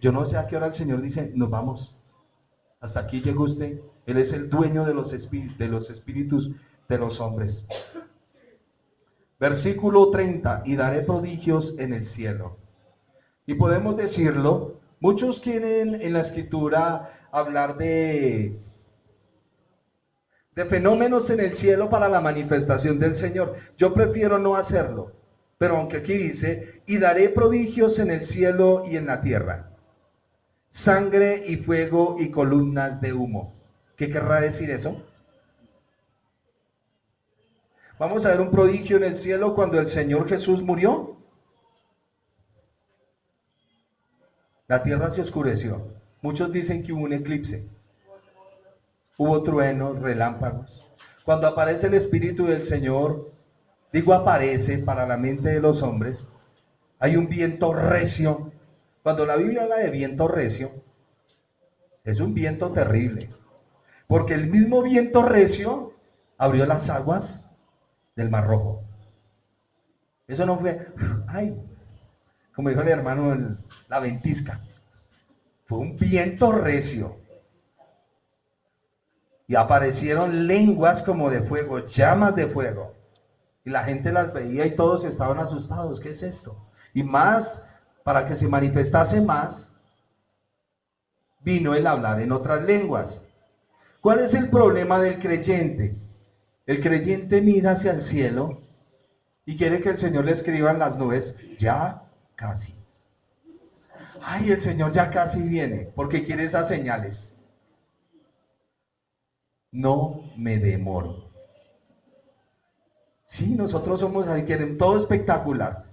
Yo no sé a qué hora el Señor dice, nos vamos. Hasta aquí llegó usted. Él es el dueño de los espíritus de los hombres. Versículo 30, y daré prodigios en el cielo. Y podemos decirlo, muchos quieren en la escritura hablar de fenómenos en el cielo para la manifestación del Señor. Yo prefiero no hacerlo, pero aunque aquí dice, y daré prodigios en el cielo y en la tierra, sangre y fuego y columnas de humo. ¿Qué querrá decir eso? Vamos a ver un prodigio en el cielo cuando el Señor Jesús murió. La tierra se oscureció. Muchos dicen que hubo un eclipse. Hubo truenos, relámpagos. Cuando aparece el Espíritu del Señor, digo aparece para la mente de los hombres, hay un viento recio. Cuando la Biblia habla de viento recio, es un viento terrible. Porque el mismo viento recio abrió las aguas del Mar Rojo. Eso no fue, ay, como dijo el hermano, la ventisca. Fue un viento recio. Y aparecieron lenguas como de fuego, llamas de fuego. Y la gente las veía y todos estaban asustados. ¿Qué es esto? Y más, para que se manifestase más, vino el hablar en otras lenguas. ¿Cuál es el problema del creyente? El creyente mira hacia el cielo y quiere que el Señor le escriba en las nubes, ya casi. Ay, el Señor ya casi viene, porque quiere esas señales. No me demoro. Sí, nosotros somos ahí, queremos todo espectacular.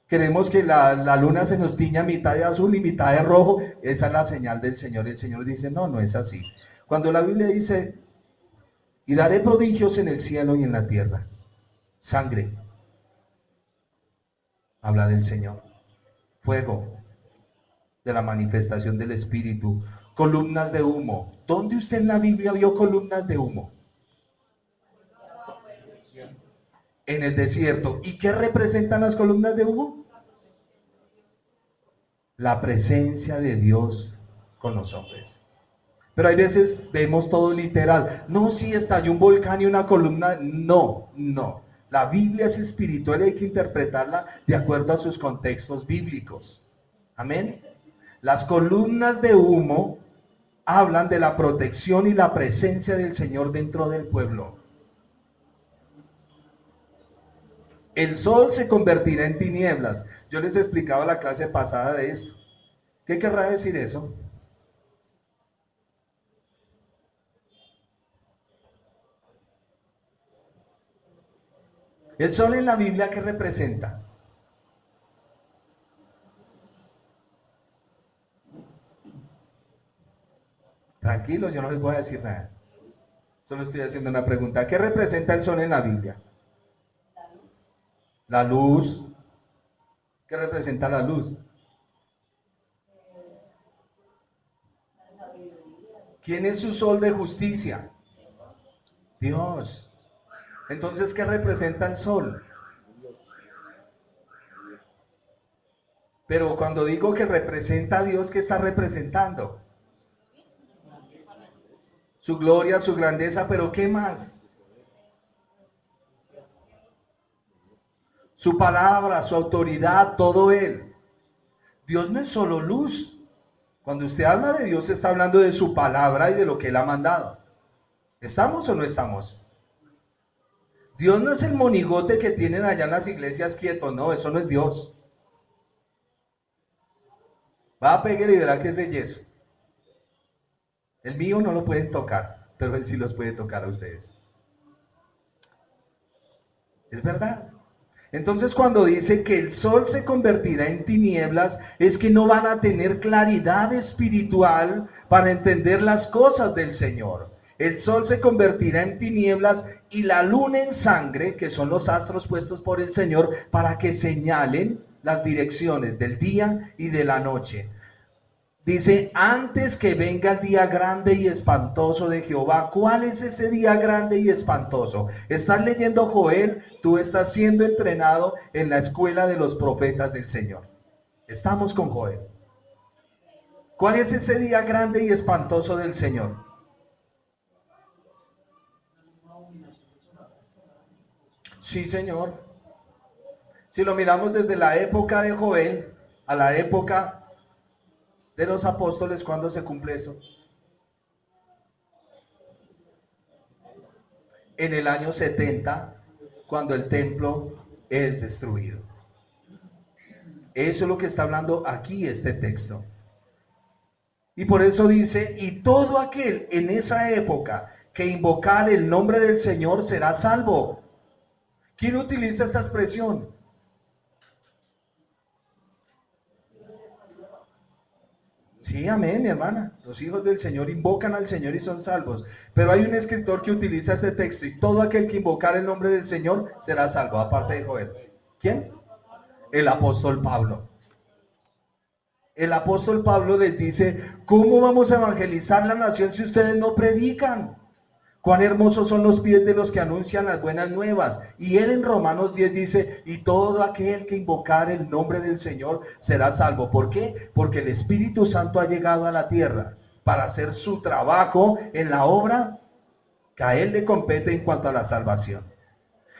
Queremos que la luna se nos tiña mitad de azul y mitad de rojo. Esa es la señal del Señor. El Señor dice, no, no es así. Cuando la Biblia dice, y daré prodigios en el cielo y en la tierra, sangre, habla del Señor, fuego, de la manifestación del Espíritu, columnas de humo. ¿Dónde usted en la Biblia vio columnas de humo? En el desierto. ¿Y qué representan las columnas de humo? La presencia de Dios con los hombres. Pero hay veces vemos todo literal. No, si estalló un volcán y una columna. No, no. La Biblia es espiritual y hay que interpretarla de acuerdo a sus contextos bíblicos. Amén. Las columnas de humo hablan de la protección y la presencia del Señor dentro del pueblo. El sol se convertirá en tinieblas. Yo les explicaba la clase pasada de esto. ¿Qué querrá decir eso? El sol en la Biblia, ¿qué representa? Tranquilos, yo no les voy a decir nada. Solo estoy haciendo una pregunta. ¿Qué representa el sol en la Biblia? La luz. ¿Qué representa la luz? ¿Quién es su sol de justicia? Dios. Entonces, ¿qué representa el sol? Pero cuando digo que representa a Dios, ¿qué está representando? Su gloria, su grandeza, pero ¿qué más? Su palabra, su autoridad, todo Él. Dios no es solo luz. Cuando usted habla de Dios, está hablando de su palabra y de lo que Él ha mandado. ¿Estamos o no estamos? Dios no es el monigote que tienen allá en las iglesias quieto, no, eso no es Dios. Va a pegar y verá que es de yeso. El mío no lo pueden tocar, pero Él sí los puede tocar a ustedes. ¿Es verdad? Entonces cuando dice que el sol se convertirá en tinieblas, es que no van a tener claridad espiritual para entender las cosas del Señor. El sol se convertirá en tinieblas y la luna en sangre, que son los astros puestos por el Señor, para que señalen las direcciones del día y de la noche. Dice, antes que venga el día grande y espantoso de Jehová. ¿Cuál es ese día grande y espantoso? ¿Estás leyendo Joel? Tú estás siendo entrenado en la escuela de los profetas del Señor. Estamos con Joel. ¿Cuál es ese día grande y espantoso del Señor? Sí, Señor. Si lo miramos desde la época de Joel a la época de los apóstoles, ¿cuándo se cumple eso? En el año 70, cuando el templo es destruido. Eso es lo que está hablando aquí este texto. Y por eso dice, y todo aquel en esa época que invocar el nombre del Señor será salvo. ¿Quién utiliza esta expresión? Sí, amén, mi hermana. Los hijos del Señor invocan al Señor y son salvos. Pero hay un escritor que utiliza este texto, y todo aquel que invocar el nombre del Señor será salvo, aparte de Joel. ¿Quién? El apóstol Pablo. El apóstol Pablo les dice, ¿cómo vamos a evangelizar la nación si ustedes no predican? Cuán hermosos son los pies de los que anuncian las buenas nuevas. Y él en Romanos 10 dice, y todo aquel que invocar el nombre del Señor será salvo. ¿Por qué? Porque el Espíritu Santo ha llegado a la tierra para hacer su trabajo en la obra que a él le compete en cuanto a la salvación.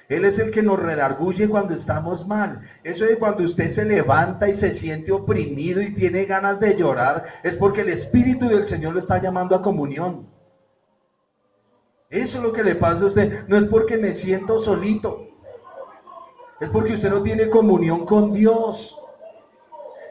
Él es el que nos redarguye cuando estamos mal. Eso de cuando usted se levanta y se siente oprimido y tiene ganas de llorar, es porque el Espíritu del Señor lo está llamando a comunión. Eso es lo que le pasa a usted. No es porque me siento solito. Es porque usted no tiene comunión con Dios.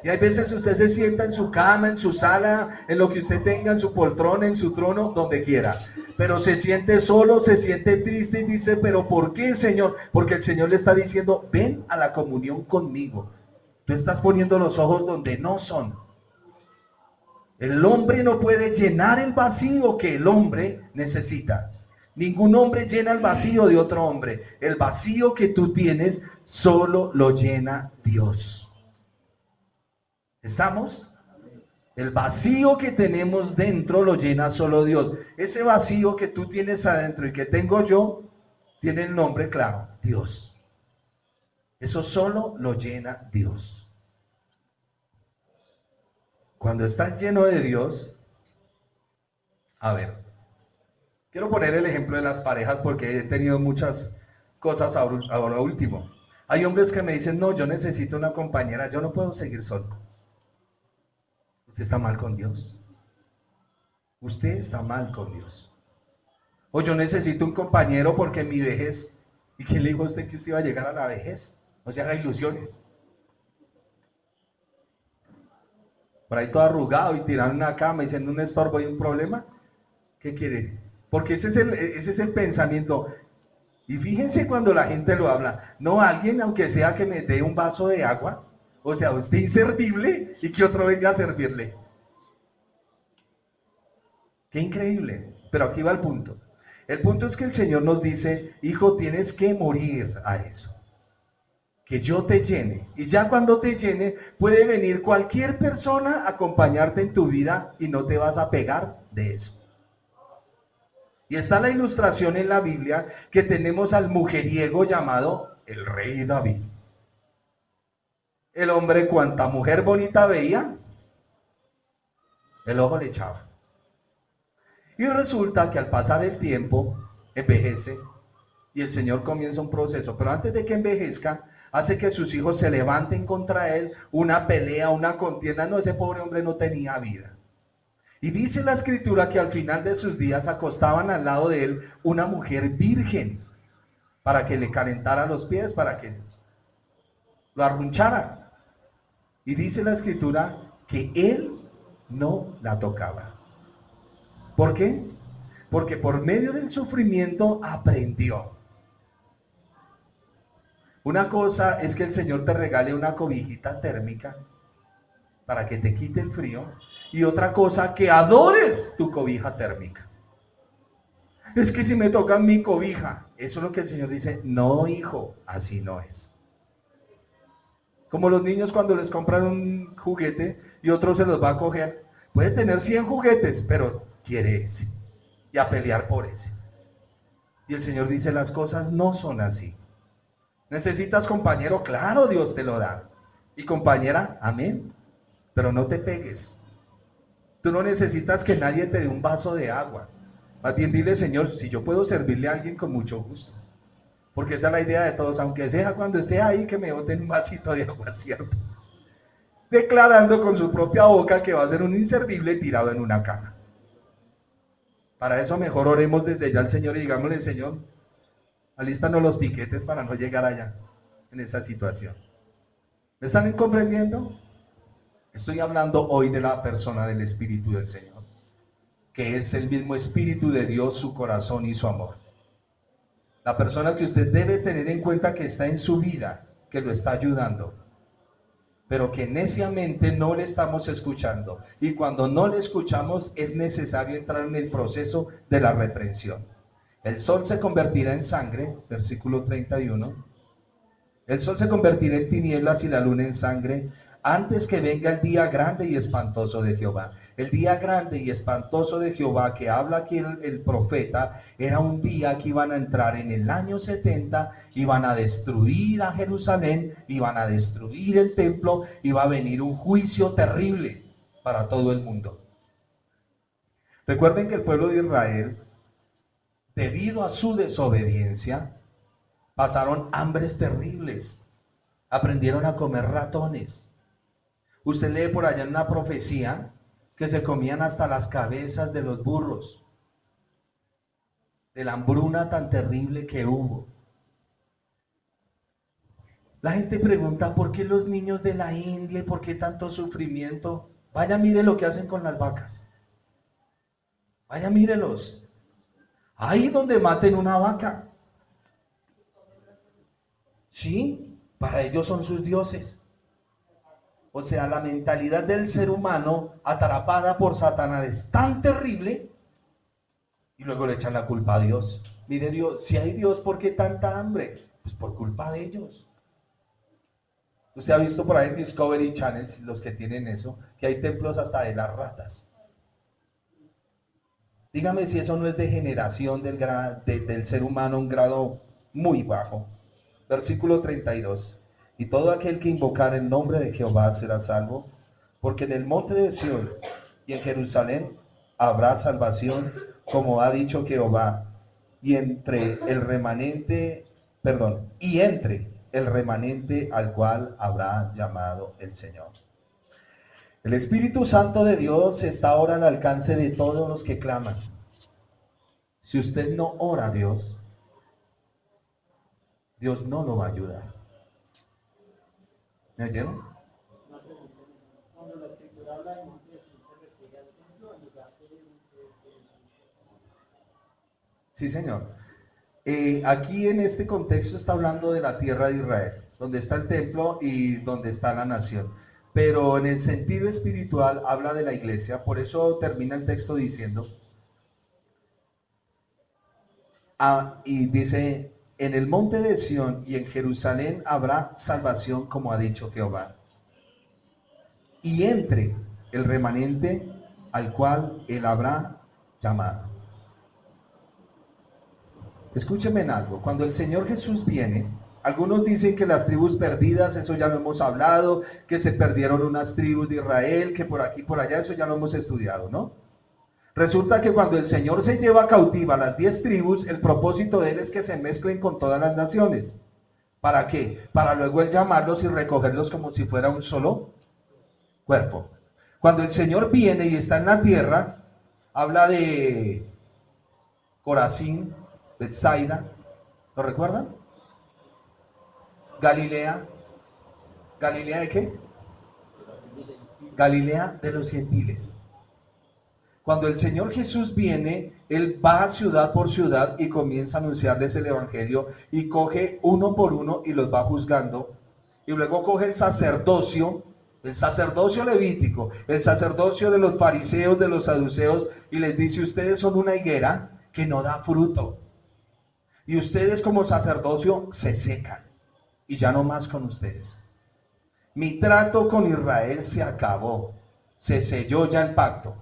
Y hay veces usted se sienta en su cama, en su sala, en lo que usted tenga, en su poltrona, en su trono, donde quiera. Pero se siente solo, se siente triste y dice, ¿pero por qué, Señor? Porque el Señor le está diciendo, ven a la comunión conmigo. Tú estás poniendo los ojos donde no son. El hombre no puede llenar el vacío que el hombre necesita. Ningún hombre llena el vacío de otro hombre. El vacío que tú tienes solo lo llena Dios. ¿Estamos? El vacío que tenemos dentro lo llena solo Dios. Ese vacío que tú tienes adentro y que tengo yo, tiene el nombre claro, Dios. Eso solo lo llena Dios. Cuando estás lleno de Dios, a ver, quiero poner el ejemplo de las parejas porque he tenido muchas cosas ahora último. Hay hombres que me dicen, no, yo necesito una compañera, yo no puedo seguir solo. Usted está mal con Dios. Usted está mal con Dios. O yo necesito un compañero porque en mi vejez. ¿Y quién le dijo a usted que usted iba a llegar a la vejez? No se haga ilusiones. Por ahí todo arrugado y tirado en una cama y siendo un estorbo y un problema. ¿Qué quiere? Porque ese es el pensamiento. Y fíjense cuando la gente lo habla. No, alguien aunque sea que me dé un vaso de agua. O sea, usted inservible y que otro venga a servirle. Qué increíble. Pero aquí va el punto. El punto es que el Señor nos dice, hijo, tienes que morir a eso. Que yo te llene. Y ya cuando te llene, puede venir cualquier persona a acompañarte en tu vida y no te vas a pegar de eso. Y está la ilustración en la Biblia que tenemos al mujeriego llamado el rey David. El hombre, cuanta mujer bonita veía, el ojo le echaba. Y resulta que al pasar el tiempo, envejece y el Señor comienza un proceso. Pero antes de que envejezca, hace que sus hijos se levanten contra él, una pelea, una contienda. No, ese pobre hombre no tenía vida. Y dice la Escritura que al final de sus días acostaban al lado de él una mujer virgen para que le calentara los pies, para que lo arrunchara. Y dice la Escritura que él no la tocaba. ¿Por qué? Porque por medio del sufrimiento aprendió. Una cosa es que el Señor te regale una cobijita térmica para que te quite el frío. Y otra cosa, que adores tu cobija térmica. Es que si me tocan mi cobija, eso es lo que el Señor dice, no hijo, así no es. Como los niños cuando les compran un juguete y otro se los va a coger. Puede tener 100 juguetes, pero quiere ese. Y a pelear por ese. Y el Señor dice, las cosas no son así. ¿Necesitas compañero? Claro, Dios te lo da. Y compañera, amén. Pero no te pegues. Tú no necesitas que nadie te dé un vaso de agua. Más bien dile, Señor, si yo puedo servirle a alguien con mucho gusto. Porque esa es la idea de todos, aunque sea cuando esté ahí que me boten un vasito de agua, ¿cierto? Declarando con su propia boca que va a ser un inservible tirado en una caja. Para eso mejor oremos desde ya al Señor y digámosle, Señor, alístanos los tiquetes para no llegar allá, en esa situación. ¿Me están comprendiendo? Estoy hablando hoy de la persona del Espíritu del Señor, que es el mismo Espíritu de Dios, su corazón y su amor. La persona que usted debe tener en cuenta que está en su vida, que lo está ayudando, pero que neciamente no le estamos escuchando. Y cuando no le escuchamos es necesario entrar en el proceso de la reprensión. El sol se convertirá en sangre, versículo 31. El sol se convertirá en tinieblas y la luna en sangre, antes que venga el día grande y espantoso de Jehová. El día grande y espantoso de Jehová que habla aquí el profeta, era un día que iban a entrar en el año 70, iban a destruir a Jerusalén, iban a destruir el templo, iba a venir un juicio terrible para todo el mundo. Recuerden que el pueblo de Israel, debido a su desobediencia, pasaron hambres terribles, aprendieron a comer ratones. Usted lee por allá en una profecía que se comían hasta las cabezas de los burros, de la hambruna tan terrible que hubo. La gente pregunta, ¿por qué los niños de la India y por qué tanto sufrimiento? Vaya, mire lo que hacen con las vacas. Vaya, mírelos. Ahí donde maten una vaca. Sí, para ellos son sus dioses. O sea, la mentalidad del ser humano atrapada por Satanás es tan terrible y luego le echan la culpa a Dios. Mire Dios, si hay Dios, ¿por qué tanta hambre? Pues por culpa de ellos. Usted ha visto por ahí en Discovery Channel, los que tienen eso, que hay templos hasta de las ratas. Dígame si eso no es degeneración del ser humano a un grado muy bajo. Versículo 32. Y todo aquel que invocar el nombre de Jehová será salvo, porque en el monte de Sión y en Jerusalén habrá salvación, como ha dicho Jehová, y entre el remanente al cual habrá llamado el Señor. El Espíritu Santo de Dios está ahora al alcance de todos los que claman. Si usted no ora a Dios, Dios no lo va a ayudar. ¿Me oyeron?
Cuando la escritura habla de monte de Sion, se refiere al templo, al lugar de
Sí, señor. Aquí en este contexto está hablando de la tierra de Israel, donde está el templo y donde está la nación. Pero en el sentido espiritual habla de la iglesia, por eso termina el texto diciendo, y dice, en el monte de Sión y en Jerusalén habrá salvación, como ha dicho Jehová. Y entre el remanente al cual él habrá llamado. Escúcheme en algo, cuando el Señor Jesús viene, algunos dicen que las tribus perdidas, eso ya lo hemos hablado, que se perdieron unas tribus de Israel, que por aquí, por allá, eso ya lo hemos estudiado, ¿no? Resulta que cuando el Señor se lleva cautiva a las 10 tribus, el propósito de él es que se mezclen con todas las naciones. ¿Para qué? Para luego él llamarlos y recogerlos como si fuera un solo cuerpo. Cuando el Señor viene y está en la tierra, habla de Corazín, Betsaida, ¿lo recuerdan? Galilea. ¿Galilea de qué? Galilea de los gentiles. Cuando el Señor Jesús viene, Él va ciudad por ciudad y comienza a anunciarles el Evangelio y coge uno por uno y los va juzgando. Y luego coge el sacerdocio levítico, el sacerdocio de los fariseos, de los saduceos, y les dice, ustedes son una higuera que no da fruto. Y ustedes como sacerdocio se secan. Y ya no más con ustedes. Mi trato con Israel se acabó. Se selló ya el pacto.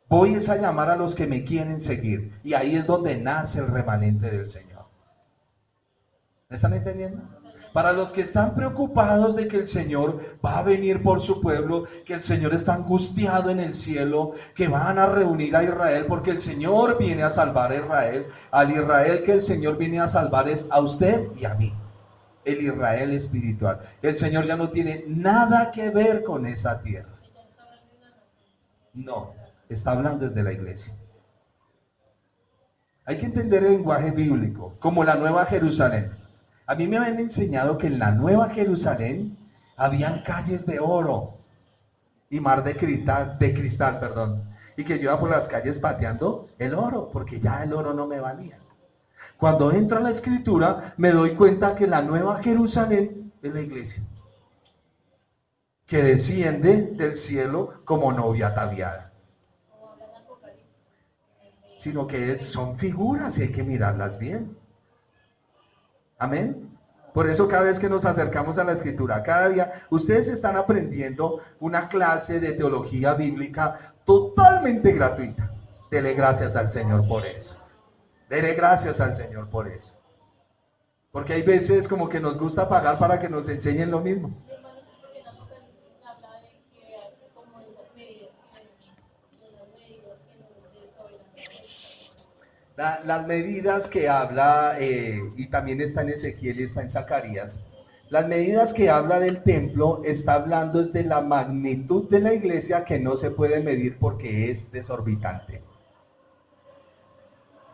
Voy es a llamar a los que me quieren seguir. Y ahí es donde nace el remanente del Señor. ¿Me están entendiendo? Para los que están preocupados de que el Señor va a venir por su pueblo, que el Señor está angustiado en el cielo, que van a reunir a Israel, porque el Señor viene a salvar a Israel. Al Israel que el Señor viene a salvar es a usted y a mí. El Israel espiritual. El Señor ya no tiene nada que ver con esa tierra. No, está hablando desde la iglesia. Hay que entender el lenguaje bíblico, como la Nueva Jerusalén. A mí me habían enseñado que en la Nueva Jerusalén habían calles de oro y mar de cristal, perdón. Y que yo iba por las calles pateando el oro, porque ya el oro no me valía. Cuando entro a la Escritura, me doy cuenta que la Nueva Jerusalén es la iglesia, que desciende del cielo como novia ataviada. Sino que son figuras y hay que mirarlas bien. Amén. Por eso cada vez que nos acercamos a la Escritura, cada día, ustedes están aprendiendo una clase de teología bíblica totalmente gratuita. Dele gracias al Señor por eso. Dele gracias al Señor por eso. Porque hay veces como que nos gusta pagar para que nos enseñen lo mismo. Las medidas que habla, y también está en Ezequiel y está en Zacarías, las medidas que habla del templo está hablando de la magnitud de la iglesia que no se puede medir porque es desorbitante.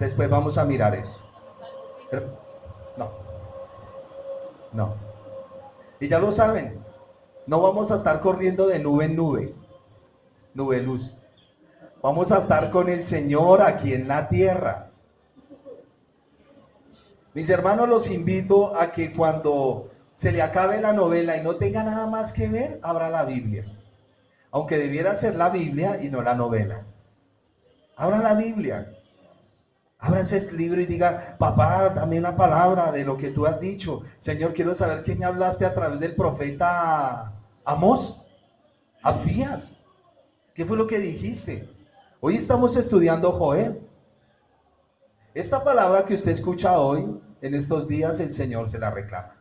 Después vamos a mirar eso. No. Y ya lo saben, no vamos a estar corriendo de nube en nube, nube luz. Vamos a estar con el Señor aquí en la tierra. Mis hermanos, los invito a que cuando se le acabe la novela y no tenga nada más que ver, abra la Biblia. Aunque debiera ser la Biblia y no la novela. Abra la Biblia. Abra ese libro y diga, papá, dame una palabra de lo que tú has dicho. Señor, quiero saber qué me hablaste a través del profeta Amós, Abdías. ¿Qué fue lo que dijiste? Hoy estamos estudiando Joel. Esta palabra que usted escucha hoy, en estos días, el Señor se la reclama.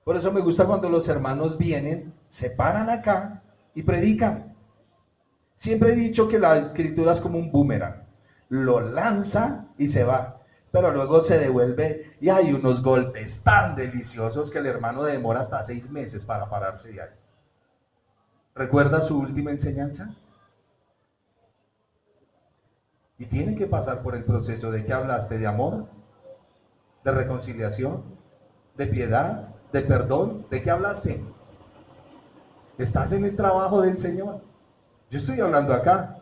Por eso me gusta cuando los hermanos vienen, se paran acá y predican. Siempre he dicho que la Escritura es como un boomerang. Lo lanza y se va, pero luego se devuelve y hay unos golpes tan deliciosos que el hermano demora hasta 6 meses para pararse de ahí. ¿Recuerda su última enseñanza? Y tiene que pasar por el proceso de que hablaste de amor, de reconciliación, de piedad, de perdón. ¿De qué hablaste? Estás en el trabajo del Señor. Yo estoy hablando acá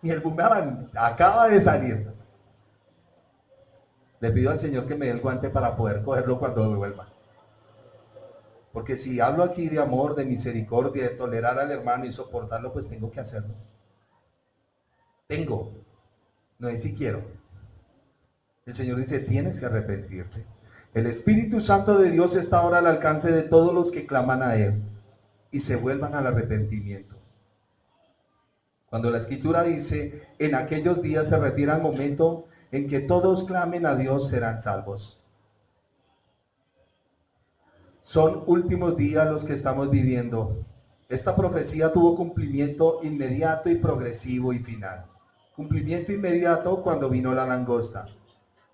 y el boomerang acaba de salir. Le pido al Señor que me dé el guante para poder cogerlo cuando me vuelva. Porque si hablo aquí de amor, de misericordia, de tolerar al hermano y soportarlo, pues tengo que hacerlo. No es si quiero. El Señor dice, tienes que arrepentirte. El Espíritu Santo de Dios está ahora al alcance de todos los que claman a Él y se vuelvan al arrepentimiento. Cuando la Escritura dice, en aquellos días se refiere al momento en que todos clamen a Dios, serán salvos. Son últimos días los que estamos viviendo. Esta profecía tuvo cumplimiento inmediato y progresivo y final. Cumplimiento inmediato cuando vino la langosta.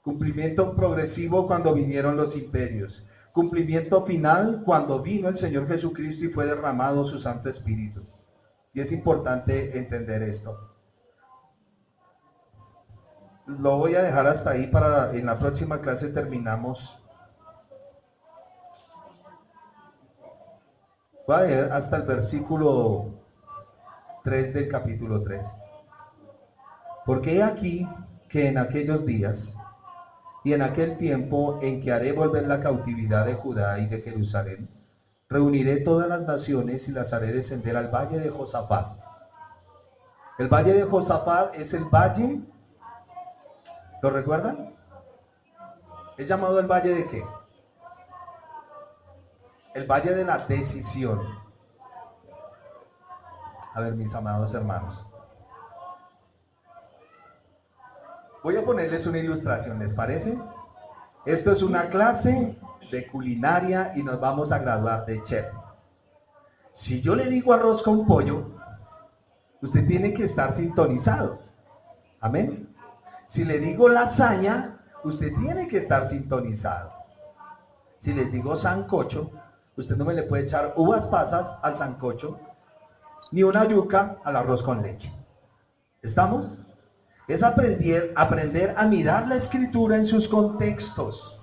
Cumplimiento progresivo cuando vinieron los imperios. Cumplimiento final cuando vino el Señor Jesucristo y fue derramado su Santo Espíritu. Y es importante entender esto. Lo voy a dejar hasta ahí para en la próxima clase terminamos. Voy a leer hasta el versículo 3 del capítulo 3. Porque he aquí que en aquellos días y en aquel tiempo en que haré volver la cautividad de Judá y de Jerusalén, reuniré todas las naciones y las haré descender al valle de Josafat. El valle de Josafat es el valle, ¿lo recuerdan? ¿Es llamado el valle de qué? El valle de la decisión. A ver, mis amados hermanos. Voy a ponerles una ilustración, ¿les parece? Esto es una clase de culinaria y nos vamos a graduar de chef. Si yo le digo arroz con pollo, usted tiene que estar sintonizado. Amén. Si le digo lasaña, usted tiene que estar sintonizado. Si les digo sancocho, usted no me le puede echar uvas pasas al sancocho, ni una yuca al arroz con leche. ¿Estamos? Es aprender a mirar la escritura en sus contextos.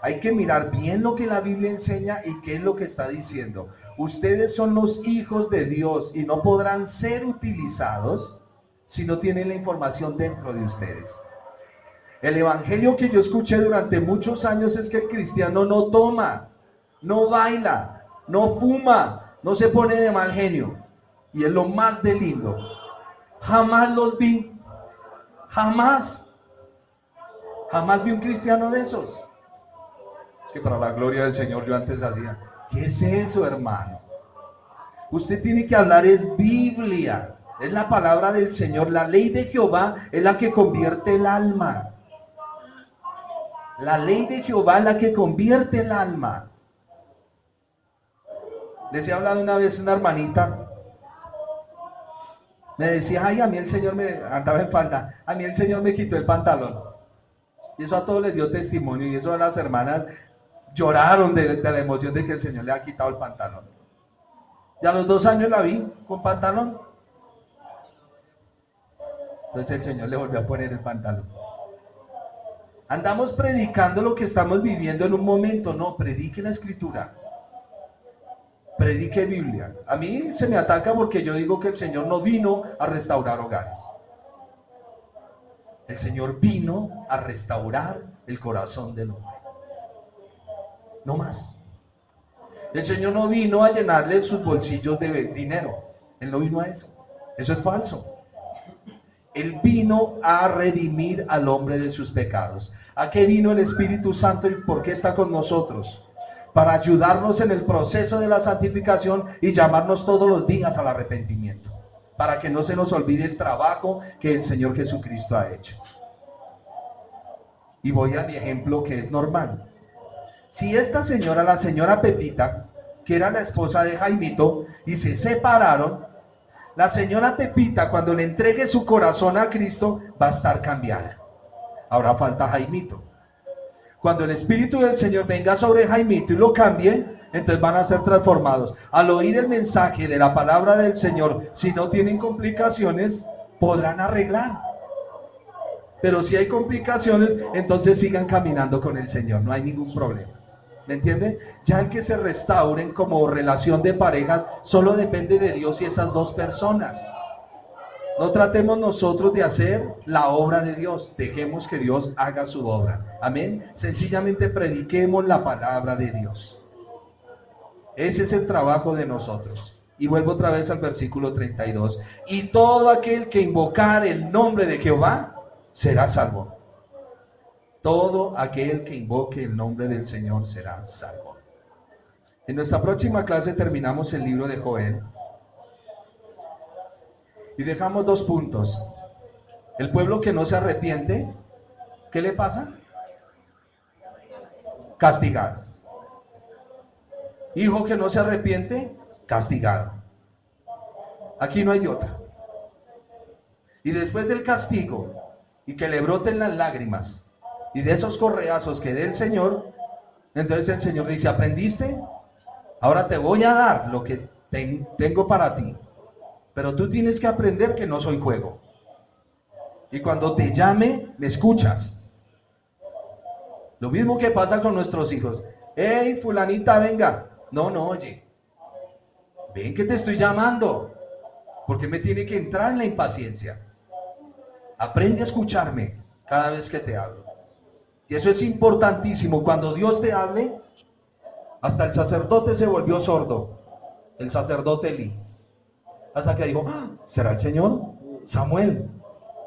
Hay que mirar bien lo que la Biblia enseña y qué es lo que está diciendo. Ustedes son los hijos de Dios y no podrán ser utilizados si no tienen la información dentro de ustedes. El evangelio que yo escuché durante muchos años es que el cristiano no toma, no baila, no fuma, no se pone de mal genio. Y es lo más de lindo. Jamás los vi. Jamás vi un cristiano de esos. Es que para la gloria del Señor yo antes hacía. ¿Qué es eso, hermano? Usted tiene que hablar es Biblia. Es la palabra del Señor. La ley de Jehová es la que convierte el alma. La ley de Jehová es la que convierte el alma. Les he hablado una vez una hermanita. Me decía, ay, a mí el Señor me andaba en falda, a mí el Señor me quitó el pantalón. Y eso a todos les dio testimonio, y eso a las hermanas lloraron de la emoción de que el Señor le ha quitado el pantalón. Y a los 2 años la vi con pantalón. Entonces el Señor le volvió a poner el pantalón. Andamos predicando lo que estamos viviendo en un momento. No, predique la escritura. Predique Biblia. A mí se me ataca porque yo digo que el Señor no vino a restaurar hogares. El Señor vino a restaurar el corazón del hombre. No más. El Señor no vino a llenarle sus bolsillos de dinero. Él no vino a eso. Eso es falso. Él vino a redimir al hombre de sus pecados. ¿A qué vino el Espíritu Santo y por qué está con nosotros? Para ayudarnos en el proceso de la santificación y llamarnos todos los días al arrepentimiento, para que no se nos olvide el trabajo que el Señor Jesucristo ha hecho. Y voy a mi ejemplo que es normal. Si esta señora, la señora Pepita, que era la esposa de Jaimito, y se separaron, la señora Pepita, cuando le entregue su corazón a Cristo, va a estar cambiada. Ahora falta Jaimito. Cuando el Espíritu del Señor venga sobre Jaimito y lo cambie, entonces van a ser transformados. Al oír el mensaje de la palabra del Señor, si no tienen complicaciones, podrán arreglar. Pero si hay complicaciones, entonces sigan caminando con el Señor, no hay ningún problema. ¿Me entienden? Ya el que se restauren como relación de parejas, solo depende de Dios y esas dos personas. No tratemos nosotros de hacer la obra de Dios. Dejemos que Dios haga su obra. Amén. Sencillamente prediquemos la palabra de Dios. Ese es el trabajo de nosotros. Y vuelvo otra vez al versículo 32. Y todo aquel que invocar el nombre de Jehová será salvo. Todo aquel que invoque el nombre del Señor será salvo. En nuestra próxima clase terminamos el libro de Joel. Y dejamos 2 puntos. El pueblo que no se arrepiente, ¿qué le pasa? Castigado. Hijo que no se arrepiente, castigado. Aquí no hay otra. Y después del castigo, y que le broten las lágrimas, y de esos correazos que dé el Señor, entonces el Señor dice, ¿aprendiste? Ahora te voy a dar lo que tengo para ti. Pero tú tienes que aprender que no soy juego. Y cuando te llame, me escuchas. Lo mismo que pasa con nuestros hijos. Hey, fulanita, venga. No, oye. Ven que te estoy llamando. Porque me tiene que entrar en la impaciencia. Aprende a escucharme cada vez que te hablo. Y eso es importantísimo. Cuando Dios te hable, hasta el sacerdote se volvió sordo. El sacerdote Elí. Hasta que dijo, ¿será el Señor? Samuel,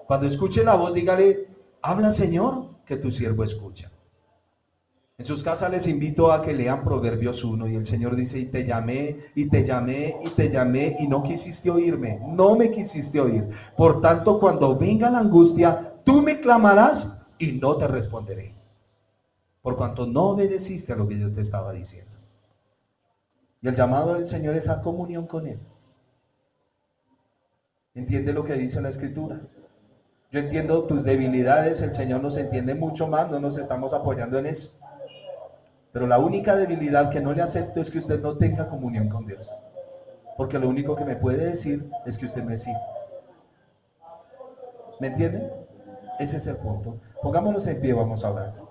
cuando escuche la voz, dígale, habla Señor, que tu siervo escucha. En sus casas les invito a que lean Proverbios 1 y el Señor dice, y te llamé, y te llamé, y te llamé, y no quisiste oírme, no me quisiste oír. Por tanto, cuando venga la angustia, tú me clamarás y no te responderé. Por cuanto no obedeciste a lo que yo te estaba diciendo. Y el llamado del Señor es a comunión con Él. ¿Entiende lo que dice la Escritura? Yo entiendo tus debilidades, el Señor nos entiende mucho más, no nos estamos apoyando en eso. Pero la única debilidad que no le acepto es que usted no tenga comunión con Dios. Porque lo único que me puede decir es que usted me sigue. ¿Me entiende? Ese es el punto. Pongámonos en pie, vamos a hablar.